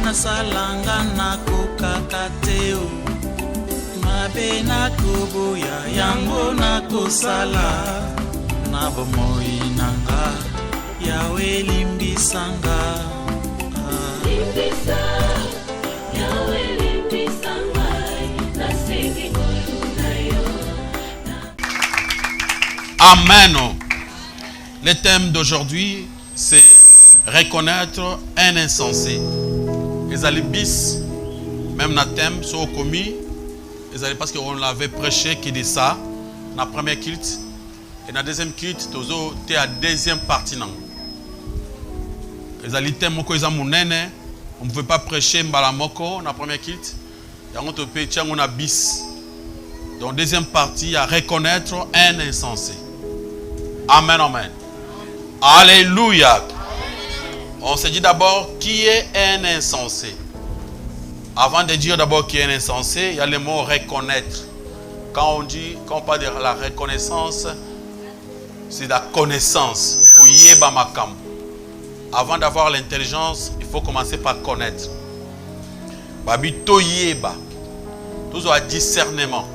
nasalanga nakokaka te o mabe nakoboya yango nakosala na bomoi nanga Yawe limbisanga limbisa Yawe limbisanga nasengi koluna yo. Amen. Le thème d'aujourd'hui, c'est reconnaître un insensé. Les alibis, même dans le thème, sont commis. Parce qu'on l'avait prêché qui dit ça, dans la première culte. Et dans la deuxième culte, tu es à la deuxième partie. Les alibis, on ne pouvait pas prêcher Mbalamoko dans la première culte. Et on te paye un bis. Dans la deuxième partie, il y a reconnaître un insensé. Amen, amen. Alléluia. On se dit d'abord qui est un insensé. Avant de dire d'abord qui est un insensé, il y a le mot reconnaître. Quand on parle de la reconnaissance, c'est la connaissance. Avant d'avoir l'intelligence, il faut commencer par connaître. Babi toyeba. Tout ça discernement.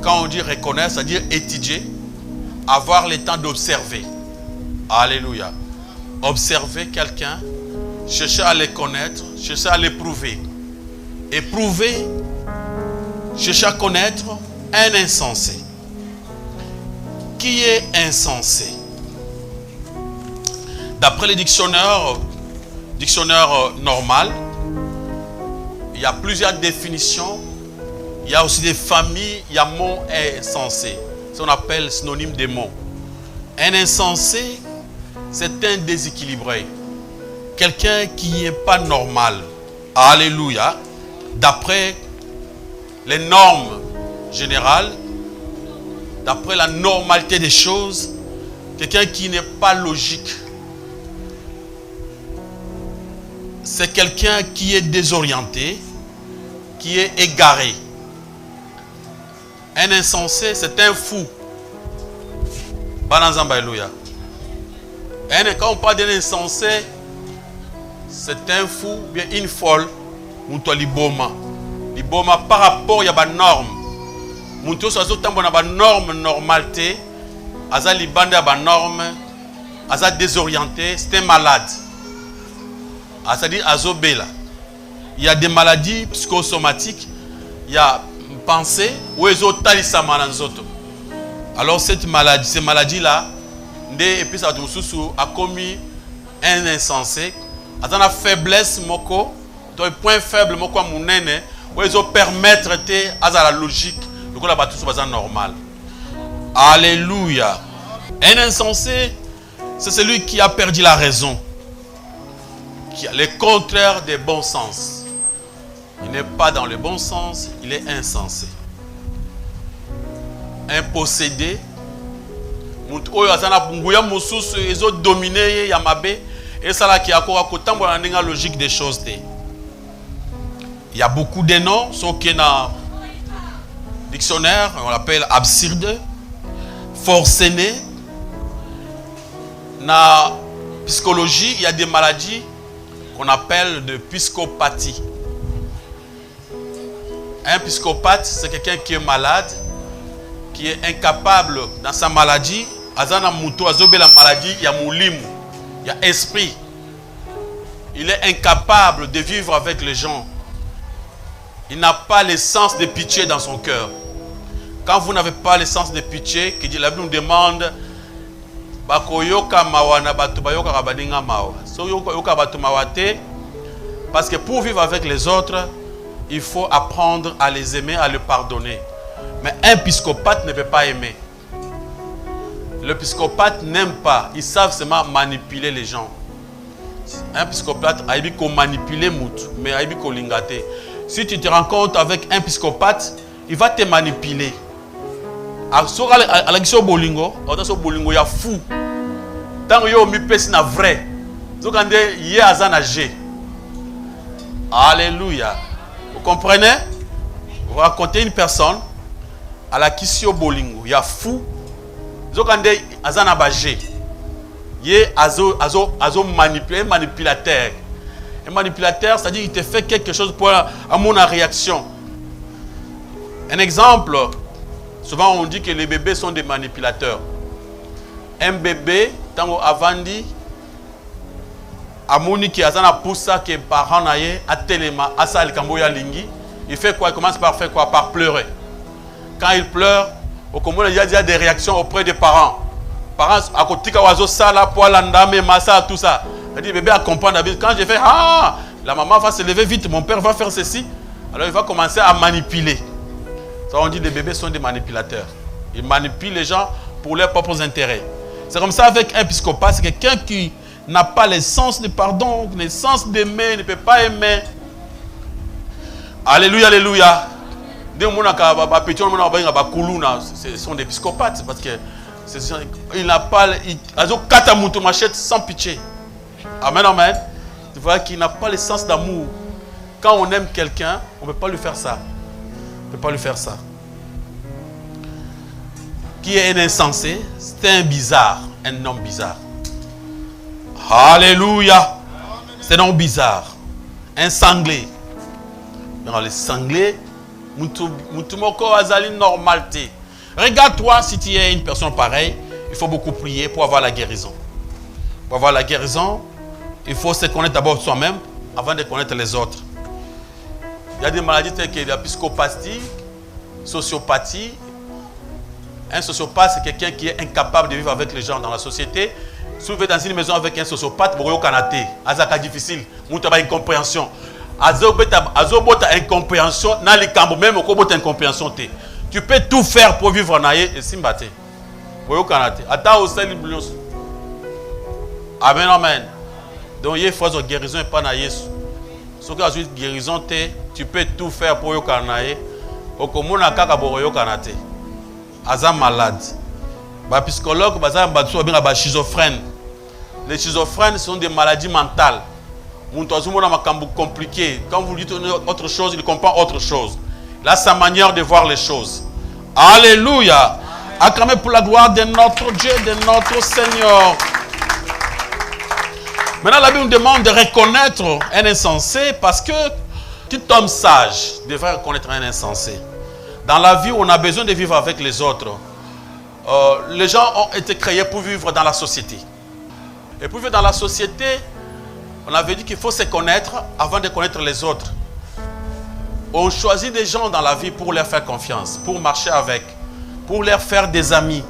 Quand on dit reconnaître, c'est-à-dire étudier, avoir le temps d'observer. Alléluia. Observer quelqu'un, chercher à le connaître, chercher à l'éprouver. Éprouver, chercher à connaître un insensé. Qui est insensé? D'après le dictionnaire normal, il y a plusieurs définitions. Il y a aussi des familles, il y a mot insensé. C'est ce qu'on appelle synonyme des mots. Un insensé, c'est un déséquilibré. Quelqu'un qui n'est pas normal. Alléluia. D'après les normes générales, d'après la normalité des choses, quelqu'un qui n'est pas logique. C'est quelqu'un qui est désorienté, qui est égaré. Un insensé, c'est un fou. Alléluia. Quand on parle d'un insensé, c'est un fou, bien une folle. Liboma par rapport à des normes. Munto so tambo na ba norme normalité, aza libande ba norme, aza désorienté, c'est un malade. C'est-à-dire azobela. Il y a des maladies psychosomatiques, il y a pensée ou ezotalisama na nzoto. Alors ces maladies-là, et puis ça a commis un insensé, a une faiblesse moko, un point faible moko munene, où ils ont permettre à la logique, donc la bâtisse est normal. Alléluia. Un insensé, c'est celui qui a perdu la raison, qui a le contraire des bons sens. Il n'est pas dans le bon sens, il est insensé. Un possédé, ils ont dominé Yamabe et ça là qui a la logique des choses. Il y a beaucoup de noms, ceux qui sont dans le dictionnaire, on l'appelle absurde, forcené. Dans la psychologie, il y a des maladies qu'on appelle de psychopathie. Un psychopathe, c'est quelqu'un qui est malade, qui est incapable dans sa maladie. Azana muto azobe la maladie, il y a moulimu, il y a esprit. Il est incapable de vivre avec les gens. Il n'a pas le sens de pitié dans son cœur. Quand vous n'avez pas le sens de pitié, que Dieu la Bible nous demande, parce que pour vivre avec les autres, il faut apprendre à les aimer, à les pardonner. Mais un psychopathe ne peut pas aimer. Le psychopathe n'aime pas. Ils savent seulement manipuler les gens. Un psychopathe a envie qu'on manipule mais a envie qu'on lingate. Si tu te rencontres avec un psychopathe, il va te manipuler. À la question bolingo, il y a fou. Tant que tu es vrai, tu es alléluia. Vous comprenez? Vous racontez une personne à la question bolingo, il y a fou. Tu es manipulateur. Un manipulateur, c'est-à-dire qu'il te fait quelque chose pour à mon réaction. Un exemple, souvent on dit que les bébés sont des manipulateurs. Un bébé, tant avant dit, Amoni qui a poussa que parents naïe à téléma à ça lingi, il fait quoi? Il commence par faire quoi? Par pleurer. Quand il pleure, au commun il y a déjà des réactions auprès des parents. Parents à côté de oiseau ça là pour l'andame massa tout ça. Il dit bébé à comprendre. Quand j'ai fait la maman va se lever vite, mon père va faire ceci. Alors il va commencer à manipuler. Ça on dit les bébés sont des manipulateurs. Ils manipulent les gens pour leurs propres intérêts. C'est comme ça avec un psychopathe, c'est quelqu'un qui n'a pas le sens de pardon, le sens d'aimer, ne peut pas aimer. Alléluia, alléluia. Ce sont des psychopathes parce que il n'a pas, machette sans pitié. Amen, amen. Tu vois qu'il n'a pas le sens d'amour. Quand on aime quelqu'un, on ne peut pas lui faire ça. On ne peut pas lui faire ça. Qui est un insensé? C'est un bizarre, un homme bizarre. Alléluia. C'est un homme bizarre. Un sanglé. Alors, les sanglés, normalité. Regarde-toi, si tu es une personne pareille, il faut beaucoup prier pour avoir la guérison. Pour avoir la guérison, il faut se connaître d'abord soi-même avant de connaître les autres. Il y a des maladies telles que la psychopathie, sociopathie. Un sociopathe, c'est quelqu'un qui est incapable de vivre avec les gens dans la société. Si vous êtes dans une maison avec un sociopathe, vous avez kanaté. C'est difficile. Vous avez une incompréhension. Azobota incompréhension. Même incompréhension. Tu peux tout faire pour vivre en aïe et simbate. Vous avez kanaté. Attends au sel Amen, amen. Donc il faut une guérison et pas na Yesu. Si vous avez une guérison, tu peux tout faire pour vivre en aïe. Au commun à kaka pour vivre en aïe. Aza malade. Les psychologues sont schizophrènes. Les schizophrènes sont des maladies mentales. Compliqué. Quand vous dites autre chose, il comprend autre chose. Là, sa manière de voir les choses. Alléluia. Acclamez pour la gloire de notre Dieu, de notre Seigneur. Maintenant, la Bible nous demande de reconnaître un insensé parce que tout homme sage devrait reconnaître un insensé. Dans la vie, on a besoin de vivre avec les autres. Les gens ont été créés pour vivre dans la société. Et pour vivre dans la société, on avait dit qu'il faut se connaître avant de connaître les autres. On choisit des gens dans la vie pour leur faire confiance, pour marcher avec, pour leur faire des amis.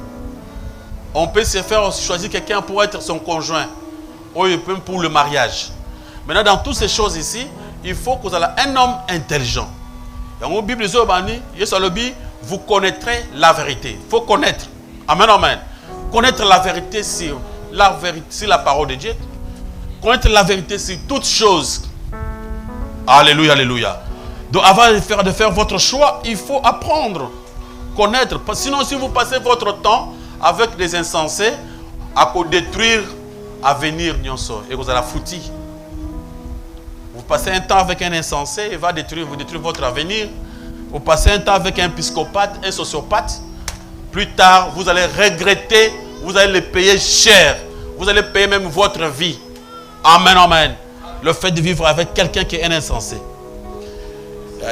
On peut se faire choisir quelqu'un pour être son conjoint, ou même pour le mariage. Maintenant, dans toutes ces choses ici, il faut que vous ayez un homme intelligent. Dans la Bible, vous connaîtrez la vérité. Il faut connaître. Amen, amen. Connaître la vérité sur la parole de Dieu. Connaître la vérité sur toutes choses. Alléluia, alléluia. Donc avant de faire votre choix, il faut apprendre, connaître. Sinon, si vous passez votre temps avec des insensés, à détruire l'avenir, et vous allez foutre. Vous passez un temps avec un insensé, il va détruire votre avenir. Vous passez un temps avec un psychopathe, un sociopathe. Plus tard, vous allez regretter, vous allez le payer cher. Vous allez payer même votre vie. Amen, amen. Le fait de vivre avec quelqu'un qui est un insensé.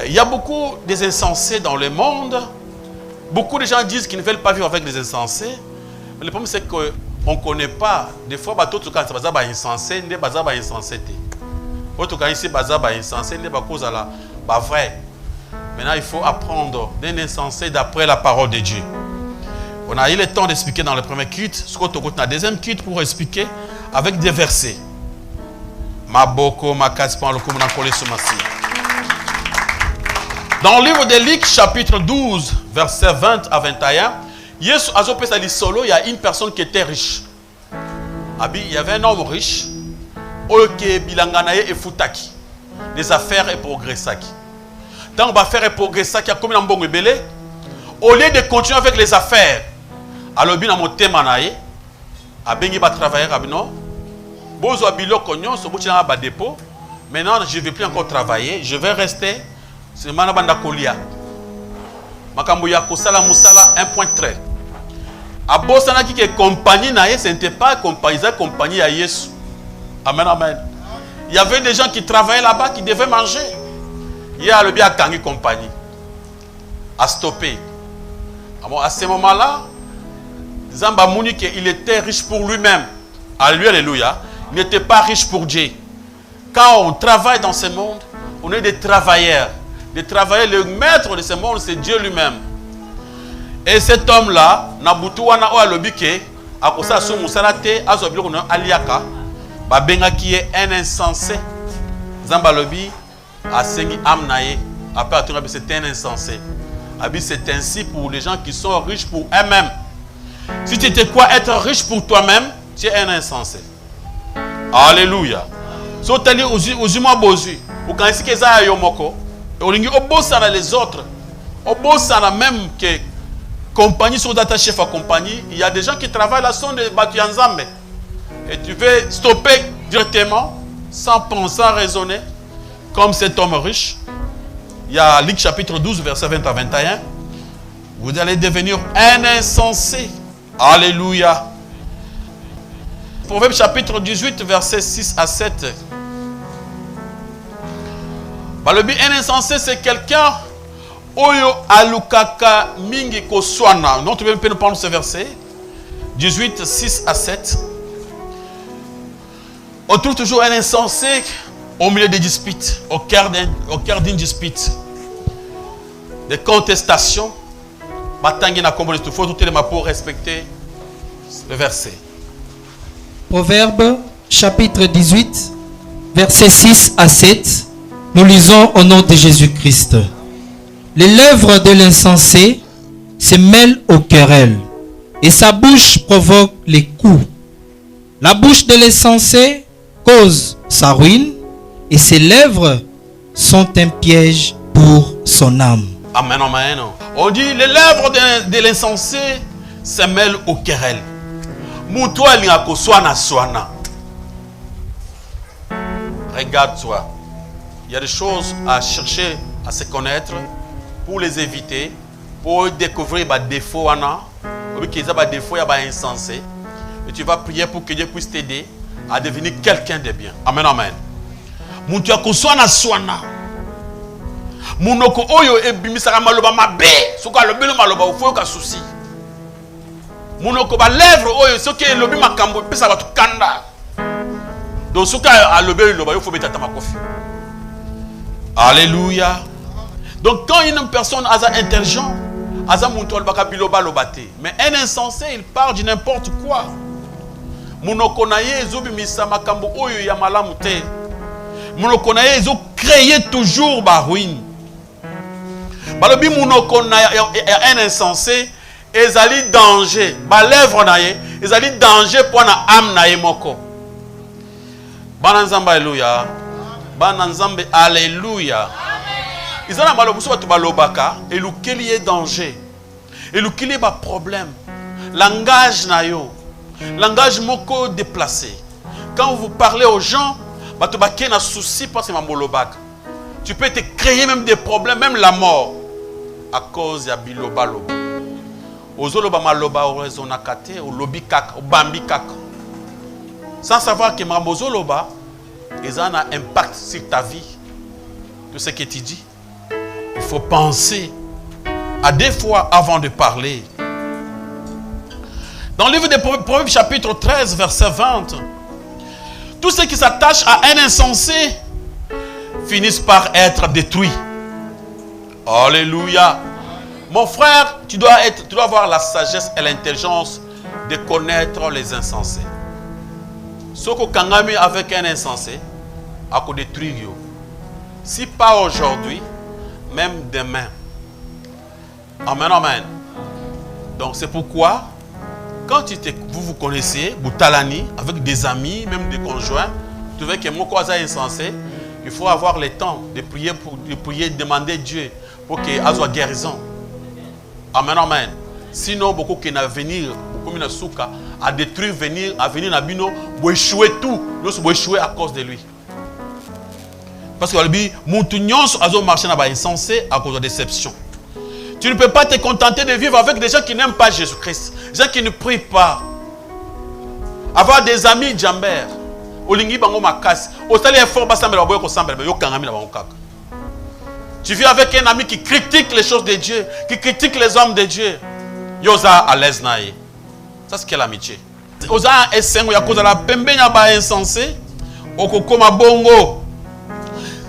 Il y a beaucoup des insensés dans le monde. Beaucoup de gens disent qu'ils ne veulent pas vivre avec des insensés. Mais le problème, c'est qu'on ne connaît pas. Des fois, tout le temps, c'est insensé, c'est insensé. Tout cas, ici, c'est insensé, c'est vrai. Maintenant, il faut apprendre d'un insensé d'après la parole de Dieu. On a eu le temps d'expliquer dans le premier culte. Ce qu'on a dans le deuxième culte pour expliquer avec des versets. Dans le livre de Luc, chapitre 12, versets 20 à 21, il y a une personne qui était riche. Il y avait un homme riche. Des affaires et progrès. Tant va faire et progresser, qui a comme un bon rebelle, au lieu de continuer avec les affaires, alors bien mon thème anaye, a bengi va travailler rabino, bozo abilo konyon, so bouti na ba dépôt. Maintenant, je ne vais plus encore travailler, je vais rester. C'est manabanda kolia. Makambo ya kosala musala 1.3. A bosana qui est compagnie naye, ce n'était pas compagnie, c'est compagnie à Yesu. Amen, amen. Il y avait des gens qui travaillaient là-bas, qui devaient manger. Il y a le bien Kangi compagnie. À stopper. À ce moment-là, Zamba Mounique, il était riche pour lui-même. Alléluia. Il n'était pas riche pour Dieu. Quand on travaille dans ce monde, on est des travailleurs. Des travailleurs, le maître de ce monde, c'est Dieu lui-même. Et cet homme-là, Nabutouana ou Alobike, à cause de son moussalate, Azobiro Aliaka, Babenga qui est un insensé. Zambalobi, a Sengi Amnaye, après c'est un insensé. C'est ainsi pour les gens qui sont riches pour eux-mêmes. Si tu étais quoi être riche pour toi-même, tu es un insensé. Alléluia. Si tu es aux humains bozu, ou quand tu es à Yomoko, ou les autres, au même que compagnie sur data chef à compagnie, il y a des gens qui travaillent là sont des Batuyanzambe. Et tu veux stopper directement, sans penser, sans raisonner, comme cet homme riche. Il y a Luc chapitre 12, verset 20 à 21. Vous allez devenir un insensé. Alléluia. Proverbe chapitre 18, verset 6 à 7. Un insensé, c'est quelqu'un Oyo alukaka mingi koswana. Non, tu peux nous prendre ce verset. 18, 6 à 7. On trouve toujours un insensé au milieu des disputes, au cœur d'une dispute. Des contestations. Il faut tout pour respecter le verset. Proverbe chapitre 18, verset 6 à 7. Nous lisons au nom de Jésus-Christ. Les lèvres de l'insensé se mêlent aux querelles, et sa bouche provoque les coups. La bouche de l'insensé cause sa ruine, et ses lèvres sont un piège pour son âme. Amen, amen. On dit les lèvres de l'insensé se mêlent aux querelles. Regarde-toi. Il y a des choses à chercher, à se connaître, pour les éviter, pour découvrir les défauts. Il y a des défauts, il y a des insensés. Et tu vas prier pour que Dieu puisse t'aider à devenir quelqu'un de bien. Amen, amen. Muntu ya kuswana swana. Munoko oyo ebimisaka maloba mabe, soka lobelo maloba ofoyo ka souci. Munoko ba lèvre oyo soki elobi makambo pesa batu kanda. Donc soka a lobelo loba yo faut betata makofi. Alléluia. Donc quand une personne a intelligent, aza muntu alobaka biloba lobate, mais un insensé il parle de n'importe quoi. Munoko na ye ezobimisa makambo oyo ya malamu te. Munoko na ye ezo créer toujours ba ruine. Balobi munoko na un insensé ezali danger, ba lèvre na ye ezali danger pour na âme na ye moko. Bana nzamba alléluia. Bana nzambe alléluia. Izana balobi so batu balobaka elukeli ye danger. Elukeli ba problème. Langage na yo. Langage moko déplacé. Quand vous parlez aux gens, tu as souci parce que tu peux te créer même des problèmes, même la mort, à cause de biloba loba. Ozoloba maloba orezonakate, o lobi kaka, o bambi kaka. Sans savoir que mamozoloba, ils ont un impact sur ta vie. Tout ce que tu dis. Il faut penser à deux fois avant de parler. Dans le livre des Proverbes, chapitre 13, verset 20, tous ceux qui s'attachent à un insensé finissent par être détruits. Alléluia. Mon frère, tu dois avoir la sagesse et l'intelligence de connaître les insensés. Ce que Kangami avec un insensé, à quoi détruire. Si pas aujourd'hui, même demain. Amen, amen. Donc c'est pourquoi, quand vous vous connaissez, vous talani, avec des amis, même des conjoints, tu vois que mon quoi est insensé, il faut avoir le temps de prier, demander Dieu pour qu'il y ait guérison. Amen, amen. Sinon, beaucoup qui vont venir, beaucoup qui vont à détruire, à venir à Bino, pour échouer tout. Nous sommes échouer à cause de lui. Parce que le Moutunions a marché dans insensé à cause de déception. Tu ne peux pas te contenter de vivre avec des gens qui n'aiment pas Jésus-Christ. Des gens qui ne prient pas. Avoir des amis djambers. Olingi bango makasi. Osali effort basambela boyo ko sambela yo kangami na bango kaka. Tu vis avec un ami qui critique les choses de Dieu, qui critique les hommes de Dieu. Yoza à l'aise naïe. Ça c'est quelle amitié? Oza esengo ya koza la pembenya ba insensé. Okokoma bongo.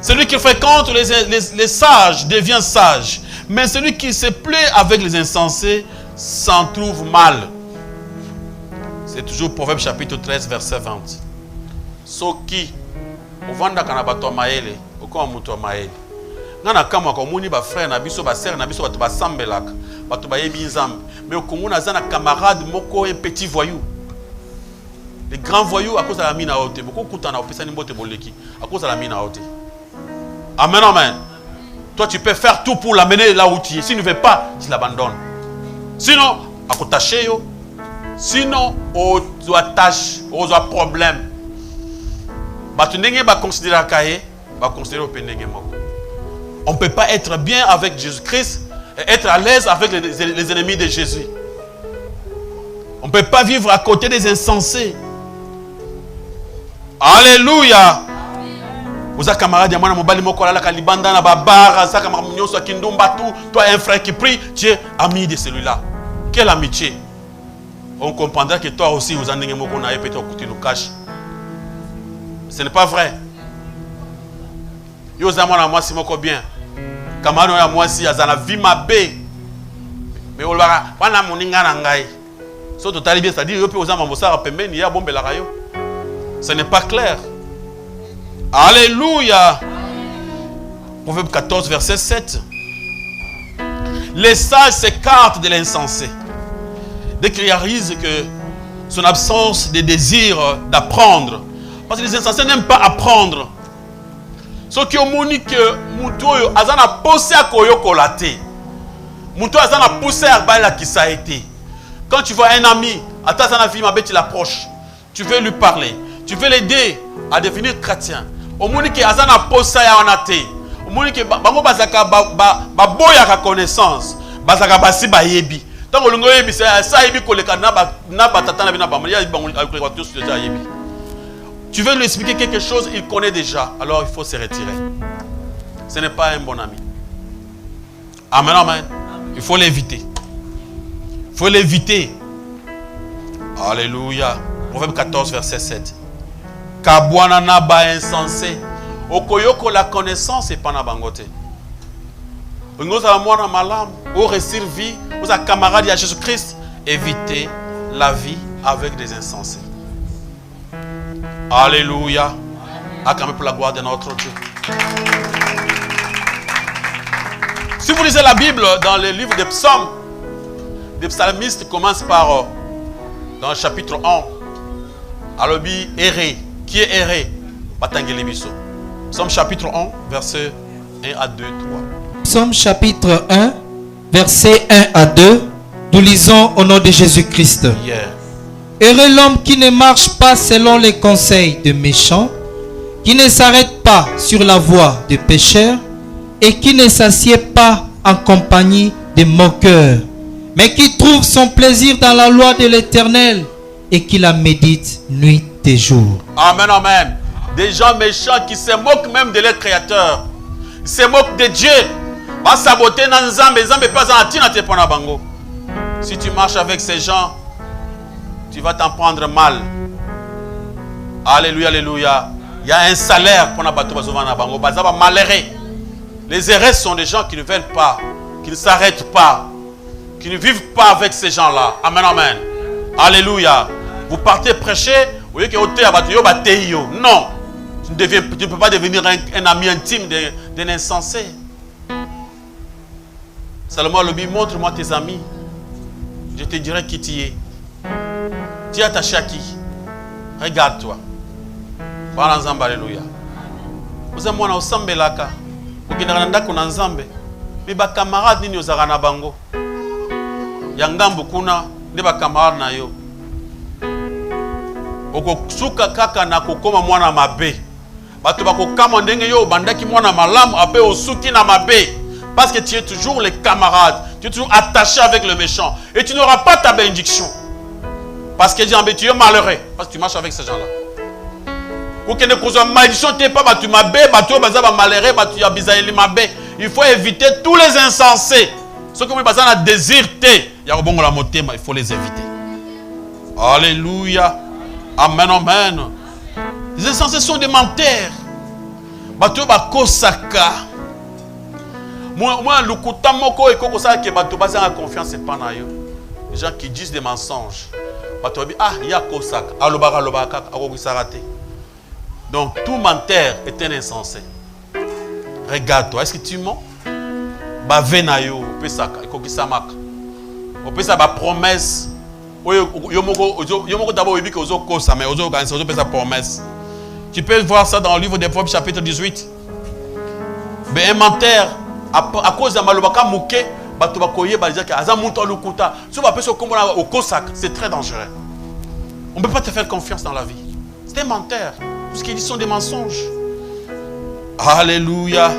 Celui qui fréquente les sages devient sage. Mais celui qui se plaît avec les insensés s'en trouve mal. C'est toujours Proverbe chapitre 13, verset 20. Soki, ovanda kanabato maele, okoma muto maele. Nana kama kwa muni ba frère na biso ba sœur na biso ba to sambelaka, ba to ba yebi nzambe. Mais okomuna zana camarade moko un petit voyou. Les grands voyous à cause de la mine à ôter. Beaucoup de temps à opérer une boleki à cause de la mine à ôter. Amen, amen. Toi, tu peux faire tout pour l'amener là où tu es. Si tu ne veux pas, tu l'abandonnes. Sinon, à côté yo. Sinon, on doit tâche, on doit problème. Tu ne vas considérer cahier, va considérer au on ne peut pas être bien avec Jésus-Christ et être à l'aise avec les ennemis de Jésus. On ne peut pas vivre à côté des insensés. Alléluia. Vous avez camarade yamana mobali mokola la kalibanda na babara ça camarade nyonso kindumba tout toi un frère qui prie tu es ami de celui-là. Quelle amitié. On comprendra que toi aussi vous en avez moko na peut-être que tu nous caches. Ce n'est pas vrai. Yo zamana moi si moko bien. Camarade ya moi si azana vie ma bé. Mais on va wana moninga na ngai. So totali bien c'est-à-dire yo pe ozama mosara pembeni ya bombela rayo. Ce n'est pas clair. Alléluia. Proverbe 14, verset 7. Les sages s'écartent de l'insensé. Dès qu'il réalise que son absence de désir d'apprendre. Parce que les insensés n'aiment pas apprendre. Ce qui est monique que Moutoyo azana poussé à koyoko laté. Moutoyo azana poussé à baila qui ça a été. Quand tu vois un ami, à ta sana vie ma bête tu l'approches. Tu veux lui parler. Tu veux l'aider à devenir chrétien. Au monde qui azana posa ya onate. Au monde qui bango bazaka ba boya ka connaissance. Bazaka basi ba yebi. Tant que l'ongo yebi ça yebi koleka na batata na bina ba ya bango koleka tous déjà yebi. Tu veux lui expliquer quelque chose, il connaît déjà. Alors il faut se retirer. Ce n'est pas un bon ami. Amen, amen. Il faut l'éviter. Il faut l'éviter. Alléluia. Proverbe 14, verset 7. Kabwana na ba insensé. Okoyoko la connaissance et pas na bangote. Nous avons mwana malam. Au réussir vie, vous avez camarade à Jésus-Christ. Évitez la vie avec des insensés. Alléluia. Acclamez pour la gloire de notre Dieu. Si vous lisez la Bible dans le livre des psaumes, les psalmistes commencent par, dans le chapitre 1, Alobi erré. Qui est erré? Batangeli biso. Psaume chapitre 1, verset 1 à 2, 3. Psaume chapitre 1, verset 1 à 2. Nous lisons au nom de Jésus-Christ. Yeah. Heureux l'homme qui ne marche pas selon les conseils de méchants, qui ne s'arrête pas sur la voie des pécheurs et qui ne s'assied pas en compagnie des moqueurs, mais qui trouve son plaisir dans la loi de l'Éternel et qui la médite nuit et jour. Amen, amen. Des gens méchants qui se moquent même de leur créateur. Ils se moquent de Dieu. Va saboter dans Nzambe, Nzambe pas en tina te pona bango. Si tu marches avec ces gens, tu vas t'en prendre mal. Alléluia, alléluia. Il y a un salaire pour na bato bazovana bango. Bazaba malheureux. Les heureux sont des gens qui ne veulent pas, qui ne s'arrêtent pas, qui ne vivent pas avec ces gens-là. Amen, amen. Alléluia. Vous partez prêcher, vous voyez que non. Tu ne peux pas devenir un ami intime d'un insensé. Salomon le dit, montre-moi tes amis. Je te dirai qui tu es. Tu es attaché à qui? Regarde-toi. Voilà Nzambe, alléluia. Vous êtes moi au Sambelaka. Vous êtes dans Nzambe. Mais ba camarades ni ozaka na bango. Yangambu kuna ne ba camarade na yo. Okosuka kaka na kokoma mwana mabe. Bato bakokama ndenge yo bandaki mwana malamu ape osuki na mabe. Parce que tu es toujours les camarades. Tu es toujours attaché avec le méchant. Et tu n'auras pas ta bénédiction. Parce que tu es malheureux. Parce que tu marches avec ces gens-là. Ou que ne cause malédiction t'es pas tu m'abé, tu vas malheureux, tu as bizarre m'abé. Il faut éviter tous les insensés. Ceux qui ont besoin de désir, il faut les éviter. Alléluia. Amen, amen. Les insensés sont des menteurs. Bato ba kosaka. Moi, le kouta moko et koko ça que bato ba sans confiance c'est pas na yo. Les gens qui disent des mensonges. Bato bi ah ya kosaka. Alobaka ako sarate. Donc tout menteur est un insensé. Regarde-toi, est-ce que tu mens? Ba venayo pesaka iko kisamaka. Opesa ba promesse. Yo moko d'abord il dit que ozo kosa mais ozo organiser ozo pesa promesse. Tu peux voir ça dans le livre des Proverbes chapitre 18. Mais un menteur à cause de malobaka mouké bato bakoye ba dire que aza muntu lukuta. So ba peso kombo na au kosak, c'est très dangereux. On ne peut pas te faire confiance dans la vie. C'est un menteur. Tout ce qu'il dit sont des mensonges. Alléluia.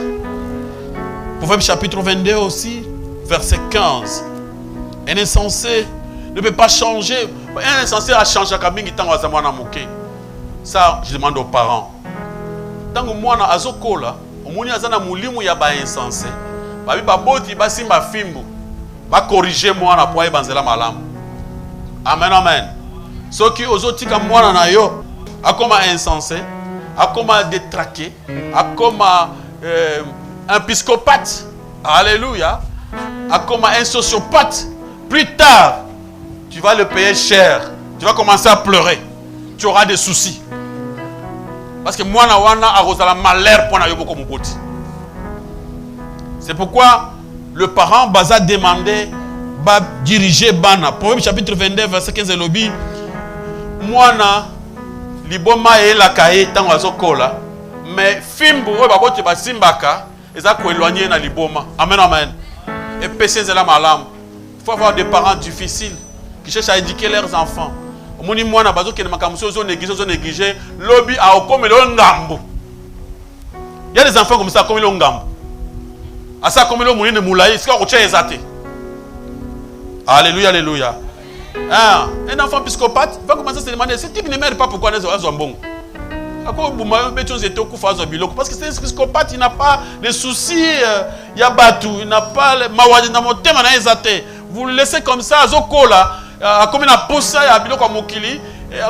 Proverbe chapitre 22 aussi, verset 15. Un insensé ne peut pas changer. Un insensé a changé à kabingi tango azamwana moké. Ça, je demande aux parents. Tango mwana azokola, omoni azana mulimu ya ba insensé. Babi baboti basimba fimbu. Ba corriger mwana po ebanzela malamu. Amen amen. Soki ozotika mwana na yo akoma insensé, akoma détraqué, akoma un psychopathe. Alléluia. Akoma un sociopathe. Plus tard, tu vas le payer cher. Tu vas commencer à pleurer. Tu auras des soucis. Parce que moi, je suis malheur pour beaucoup. C'est pourquoi le parent va demander, va diriger Bana. Proverbe chapitre 22, verset 15 lobby. Moi, liboma et la kaye tango azokola. Mais fimbu, tu vas simbaka. Ils ont éloigné na liboma. Amen, amen. Et péché c'est la malam. Il faut avoir des parents difficiles qui cherchent à éduquer leurs enfants. Moni mwana bazo ke makamuso zo négligé lobby a okomé lo ngambo. Il y a des enfants comme ça comme lo ngambo. Asa comme lo mouni ne moulaye, c'est quoi ezate. Alléluia, alléluia. Un enfant psychopathe va commencer à se demander ce type ne mérite pas pourquoi on est bon. Parce que c'est un psychopathe, il n'a pas de soucis, il y a battu, il n'a pas le mawadi dans mon thème. Vous le laissez comme ça, Zokola, comme il a poussé, il y a bilo comme Mokili,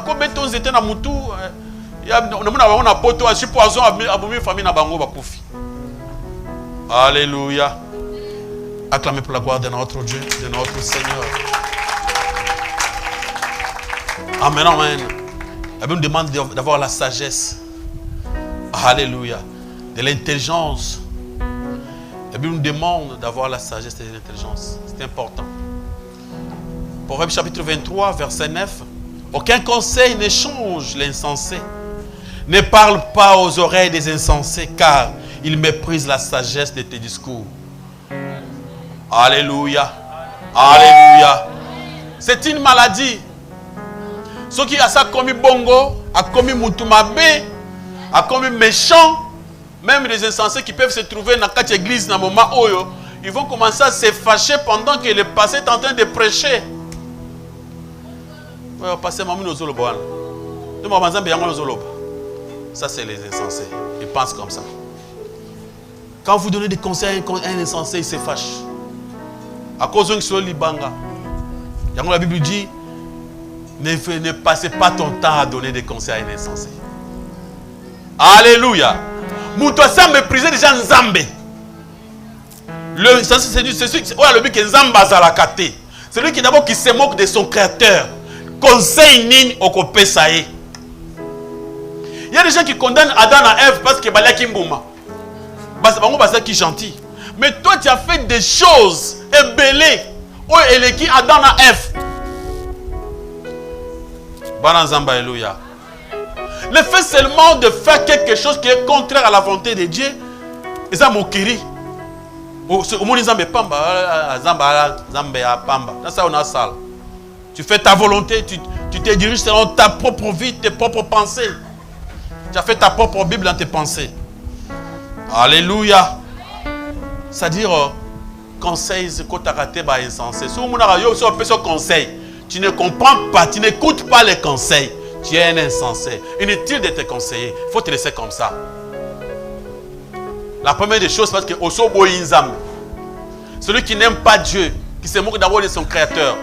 comme béton zété na mutu, il y a un poto, je suis poison, aboumi famille na bango bakoufi. Alléluia. Acclamez pour la gloire de notre Dieu, de notre Seigneur. Amen, amen. La Bible nous demande d'avoir la sagesse. Alléluia. De l'intelligence. La Bible nous demande d'avoir la sagesse et l'intelligence. C'est important. Proverbe chapitre 23, verset 9. Aucun conseil ne change l'insensé. Ne parle pas aux oreilles des insensés, car ils méprisent la sagesse de tes discours. Alléluia. Alléluia. C'est une maladie. Ceux qui ont commis bongo, a commis mutumabe, a commis méchant, même les insensés qui peuvent se trouver dans quatre églises dans le moment où ils vont commencer à se fâcher pendant que le passé est en train de prêcher. Ça c'est les insensés. Ils pensent comme ça. Quand vous donnez des conseils à un insensé, il se fâche. À cause de l'ibanga. La Bible dit ne passez pas ton temps à donner des conseils à un insensé. Alléluia. Moutou ça mépriser les gens Nzambé. Le insensé c'est celui qui d'abord qui se moque de son créateur. Conseil nini okopé saé. Il y a des gens qui condamnent Adam et Ève parce que balaki mbouma. Parce qui est gentil. Mais toi tu as fait des choses ébellées. Oh et qui Adam et Ève. Alléluia. Le fait seulement de faire quelque chose qui est contraire à la volonté de Dieu, c'est ça moquerie. Tu fais ta volonté, tu te diriges selon ta propre vie, tes propres pensées. Tu as fait ta propre Bible dans tes pensées. Alléluia. C'est-à-dire, conseil, c'est quand tu as raté, insensé. Si tu as un conseil, tu ne comprends pas, tu n'écoutes pas les conseils. Tu es un insensé. Inutile de te conseiller. Il faut te laisser comme ça. La première des choses, parce que Osobo Inzam, celui qui n'aime pas Dieu, qui se moque d'abord de son créateur,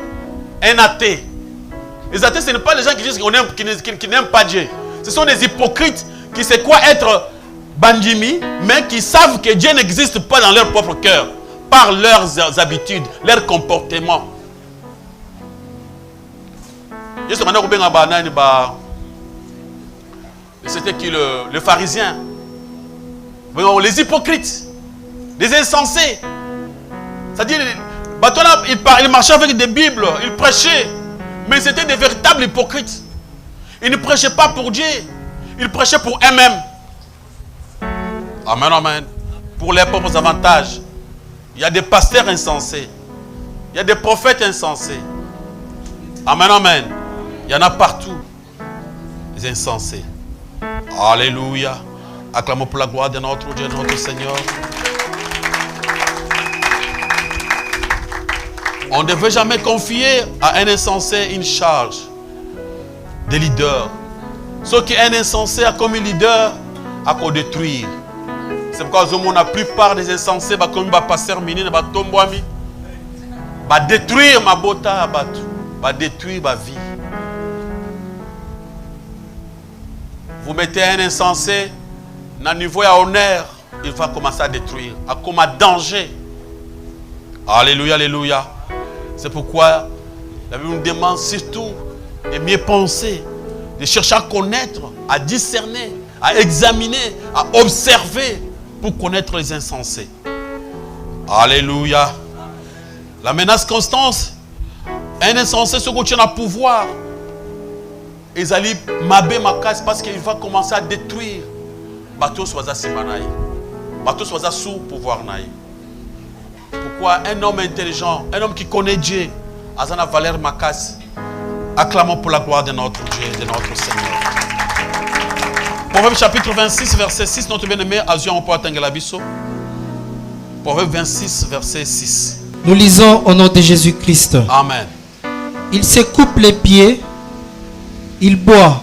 un athée. Les athées, ce ne sont pas les gens qui disent qu'ils n'aiment pas Dieu. Ce sont des hypocrites qui savent quoi être bandimi, mais qui savent que Dieu n'existe pas dans leur propre cœur, par leurs habitudes, leurs comportements. C'était qui le pharisien? Les hypocrites, les insensés. C'est-à-dire, il marchait avec des Bibles, il prêchait, mais c'était des véritables hypocrites. Ils ne prêchaient pas pour Dieu, ils prêchaient pour eux-mêmes. Amen, amen. Pour leurs propres avantages. Il y a des pasteurs insensés, il y a des prophètes insensés. Amen, amen. Il y en a partout, les insensés. Alléluia. Acclamons pour la gloire de notre Dieu, notre Seigneur. On ne devait jamais confier à un insensé une charge de leader. Ce qui est un insensé a comme leader à qu'on détruire. C'est pourquoi la plupart des insensés comme pasteur mini va détruire ma bota, va détruire ma vie. Vous mettez un insensé dans le niveau à honneur, il va commencer à détruire, à comme à danger. Alléluia, alléluia. C'est pourquoi la Bible nous demande surtout de mieux penser, de chercher à connaître, à discerner, à examiner, à observer pour connaître les insensés. Alléluia. La menace constante, un insensé se retient à pouvoir. Ils allaient mabé ma casse parce qu'il va commencer à détruire. Bateau soit simanaï. Bateau soit sous pouvoir naï. Pourquoi un homme intelligent, un homme qui connaît Dieu, a la valeur ma casse. Acclamons pour la gloire de notre Dieu, de notre Seigneur. Proverbe chapitre 26, verset 6, notre bien-aimé, Azion pour atteindre la biso. Proverbe 26, verset 6. Nous lisons au nom de Jésus-Christ. Amen. Il se coupe les pieds, il boit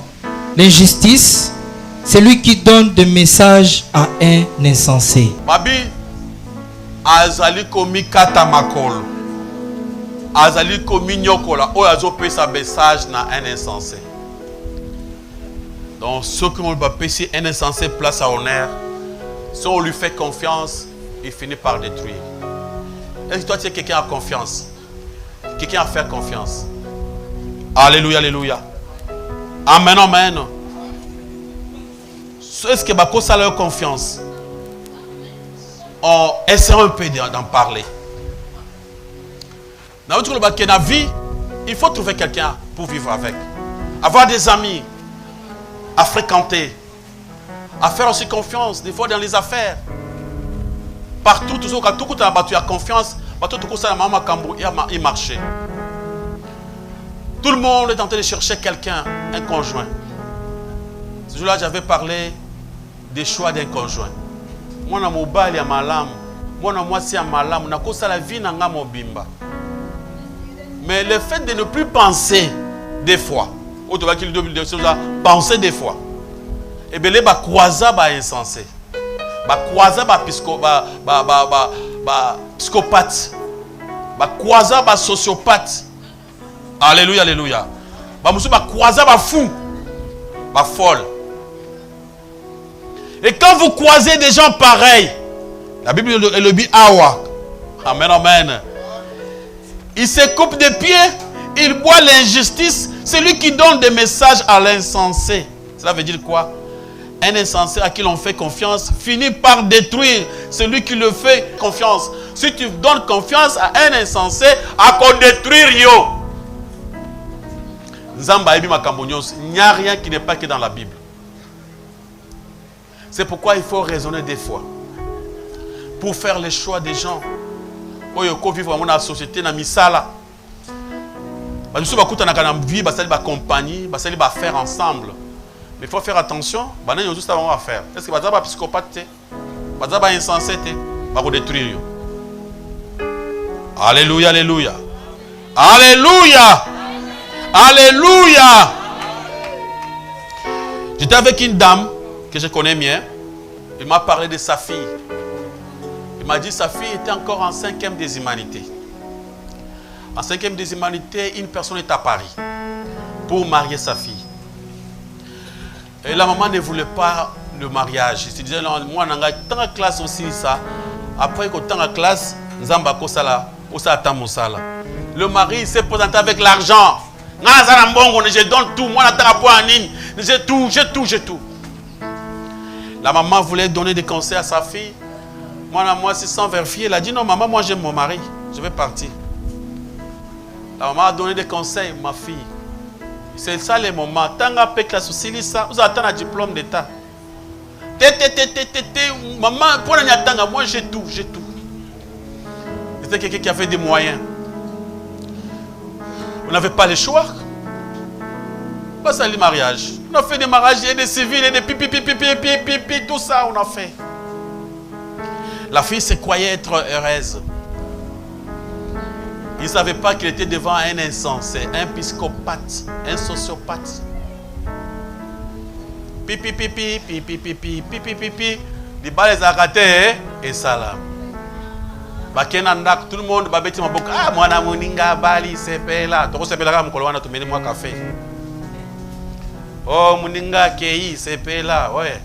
l'injustice, c'est lui qui donne des messages à un insensé. Babi, azali komi kata makolo. Azali komi nyokola. O azo pe sa message na un insensé. Donc, ceux qui ont péché, un insensé place à honneur. Si on lui fait confiance, il finit par détruire. Est-ce que toi, tu es quelqu'un à confiance? Quelqu'un à faire confiance? Alléluia, alléluia. Amen, amen. Est-ce que tu as leur confiance? On essaie un peu d'en parler. Dans notre vie, il faut trouver quelqu'un pour vivre avec. Avoir des amis à fréquenter, à faire aussi confiance, des fois dans les affaires. Partout, toujours, quand tout tu as confiance, il marche. Tout le monde est en train de chercher quelqu'un, un conjoint. Ce jour-là, j'avais parlé des choix d'un conjoint. Moi, je suis mal, moi, je suis mal, je suis la vie, mais le fait de ne plus penser des fois, penser des fois, et bien, les croisés sont insensés. Les croisés sont psychopathes. Les croisés sont sociopathes. Alléluia, alléluia. Les croisés sont fous. Les folles. Et quand vous croisez des gens pareils, la Bible le dit awa. Amen, amen. Il se coupe des pieds, il boit l'injustice. C'est lui qui donne des messages à l'insensé. Cela veut dire quoi? Un insensé à qui l'on fait confiance finit par détruire celui qui le fait confiance. Si tu donnes confiance à un insensé, à qu'on détruire yo. Il n'y a rien qui n'est pas que dans la Bible. C'est pourquoi il faut raisonner des fois. Pour faire les choix des gens. Pour vivre dans la société, dans la misala. Nous sommes dans vie, nous sommes compagnie, nous sommes faire ensemble. Mais il faut faire attention, nous avons juste à faire. Est-ce que vous êtes psychopathe? Vous êtes insensé? Vous allez détruire. Alléluia, alléluia. Alléluia. Alléluia. J'étais avec une dame que je connais bien. Il m'a parlé de sa fille. Il m'a dit que sa fille était encore en 5e des humanités. En 5e des humanités, une personne est à Paris pour marier sa fille. Et la maman ne voulait pas le mariage. Il se disait, moi, dans la classe aussi, ça. Après, quand dans la classe, le mari s'est présenté avec l'argent. Je donne tout. Moi, j'ai tout. La maman voulait donner des conseils à sa fille. Moi, c'est sans vérifier. Elle a dit, non, maman, moi, j'aime mon mari. Je vais partir. La maman a donné des conseils, ma fille. C'est ça les moments. Tant que la souci, ça, vous attendez un diplôme d'état. Maman, moi, j'ai tout. C'était quelqu'un qui avait des moyens. On n'avait pas le choix. Pas ça les mariages. On a fait des mariages et des civils et des pipi, tout ça on a fait. La fille se croyait être heureuse. Il ne savait pas qu'il était devant un insensé, un psychopathe, un sociopathe. Pipi, les balles les arrêtés et salam. Tout le monde va bêtir ma boucle. Ah, moi, na moninga bali, c'est là. Tu sais, là, mon tu mets moi café. Oh, moninga kei, c'est là, ouais.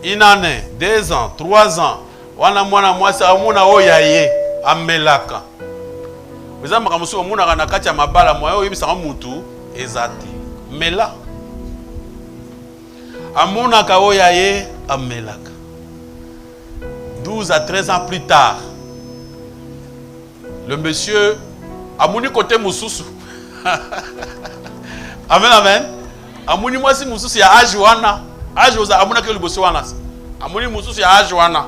Une année, 2 ans, 3 ans. Wana moi, c'est amuna oyaye, amelaka. Vous avez dit, vous avez dit, vous avez dit, vous avez dit, mais là, amuna kaoyaye, amelaka. 12 à 13 ans plus tard, le monsieur a mouni côté Moussoussou. Amen, amen. A mouni moi si Moussoussou ya ajuana. Ajuana, a mouni que le bossuana. A mouni Moussoussou ya ajuana.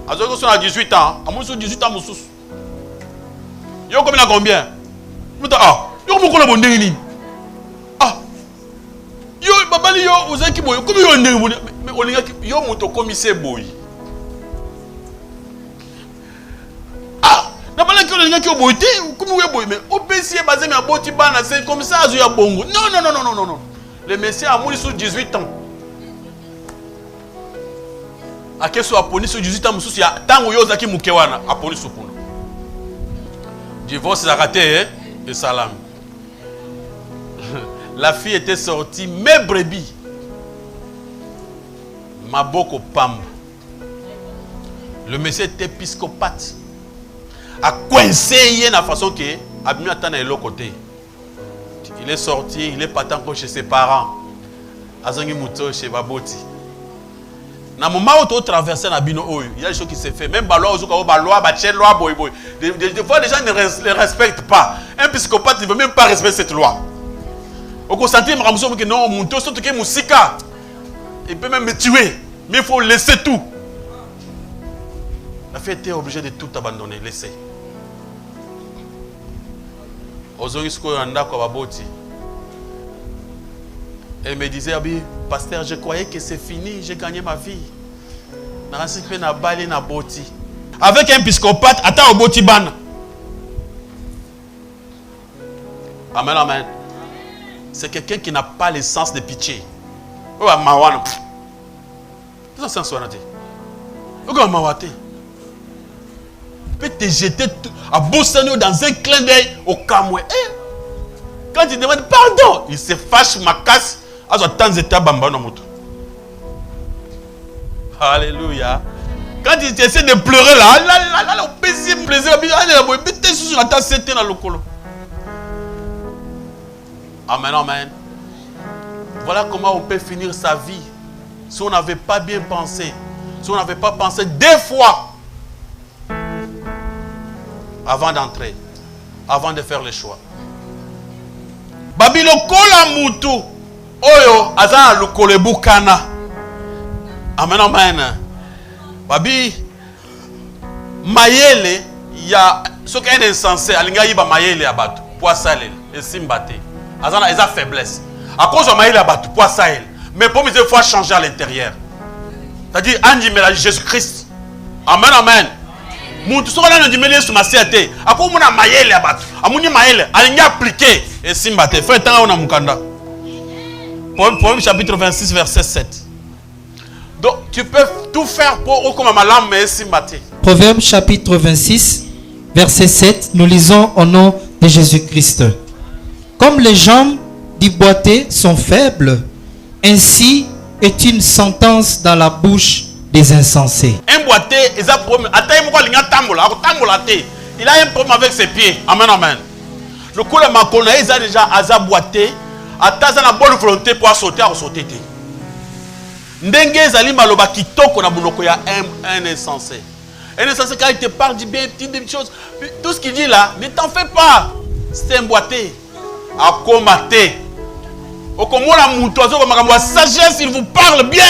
A zoko son à 18 ans. A mouni sur 18 ans Moussoussou. Yo comme il a combien? Ah, yo comme le bondeni. Ah. Yo babali yo ozaki boy. Comme yo ndenge mais olinga yo moto commissaire boy. Non, le monsieur a mouru sur 18 ans. A quel soit poni sur 18 ans, il y a tant de mukewana a poni sur poni. Divorce a raté et salam. La fille était sortie, mes brebis. Maboko pam. Le monsieur était psychopathe. A coincé la façon que Abimi attend de l'autre côté. Il est sorti, il est parti encore chez ses parents. Azangi Mouto chez Baboti. Dans le moment où tu traverses Nabino, il y a des choses qui se font. Même Balois, des fois les gens ne les respectent pas. Un psychopathe ne veut même pas respecter cette loi. Au consentir, que non, Mouto, surtout que Moussika, il peut même me tuer. Mais il faut laisser tout. La fille était obligée de tout abandonner, laisser. Elle me disait, pasteur, je croyais que c'est fini, j'ai gagné ma vie. Avec un psychopathe, attends au boti ban. Amen, amen. C'est quelqu'un qui n'a pas le sens de pitié. Oh, mawana. C'est ça, c'est ça. Mawate. Peut te jeter à Bossano dans un clin d'œil au Kamwe. Quand il demande pardon, il se fâche ma casse à son temps d'état bambano moto. Alléluia. Quand il essaie de pleurer là, on peut s'y plaisir. Amen, amen. Voilà comment on peut finir sa vie si on n'avait pas bien pensé. Si on n'avait pas pensé 2 fois avant d'entrer, avant de faire le choix. Babilo kola mutu oyo aza lukole bukana. Amen, amen. Babi mayele ya ce qui est insensé alinga yiba mayele abatu poisale et simbate. Azana eza faiblesse. À cause de mayele abatu poisale. Mais pour me dire faut changer à l'intérieur. C'est-à-dire anji mela Jésus-Christ. Amen, amen. Muntu sokola na ndimeli Yesu masiate. Ako muna mayele abatu. Amuni mayele alinga appliquer et simbate. Frère tanga ona mukanda. Proverbe chapitre 26, verset 7. Donc, tu peux tout faire pour comme ma lame, mais si maté. Proverbe chapitre 26, verset 7. Nous lisons au nom de Jésus-Christ. Comme les jambes du boité sont faibles, ainsi est une sentence dans la bouche des insensés. Un boité, il a un problème. Il a un problème avec ses pieds. Amen, amen. Le coup de ma connaît, il a déjà un boité. Attends, la bonne volonté pour sauter, à sauter. Ndenge zali maloba kitoko na bunoko ya un insensé. Un insensé, quand il te parle, dit bien des choses. Tout ce qu'il dit là, ne t'en fais pas. C'est un boité. À comater. Au la moutoiseau, comme la sagesse, il vous parle bien.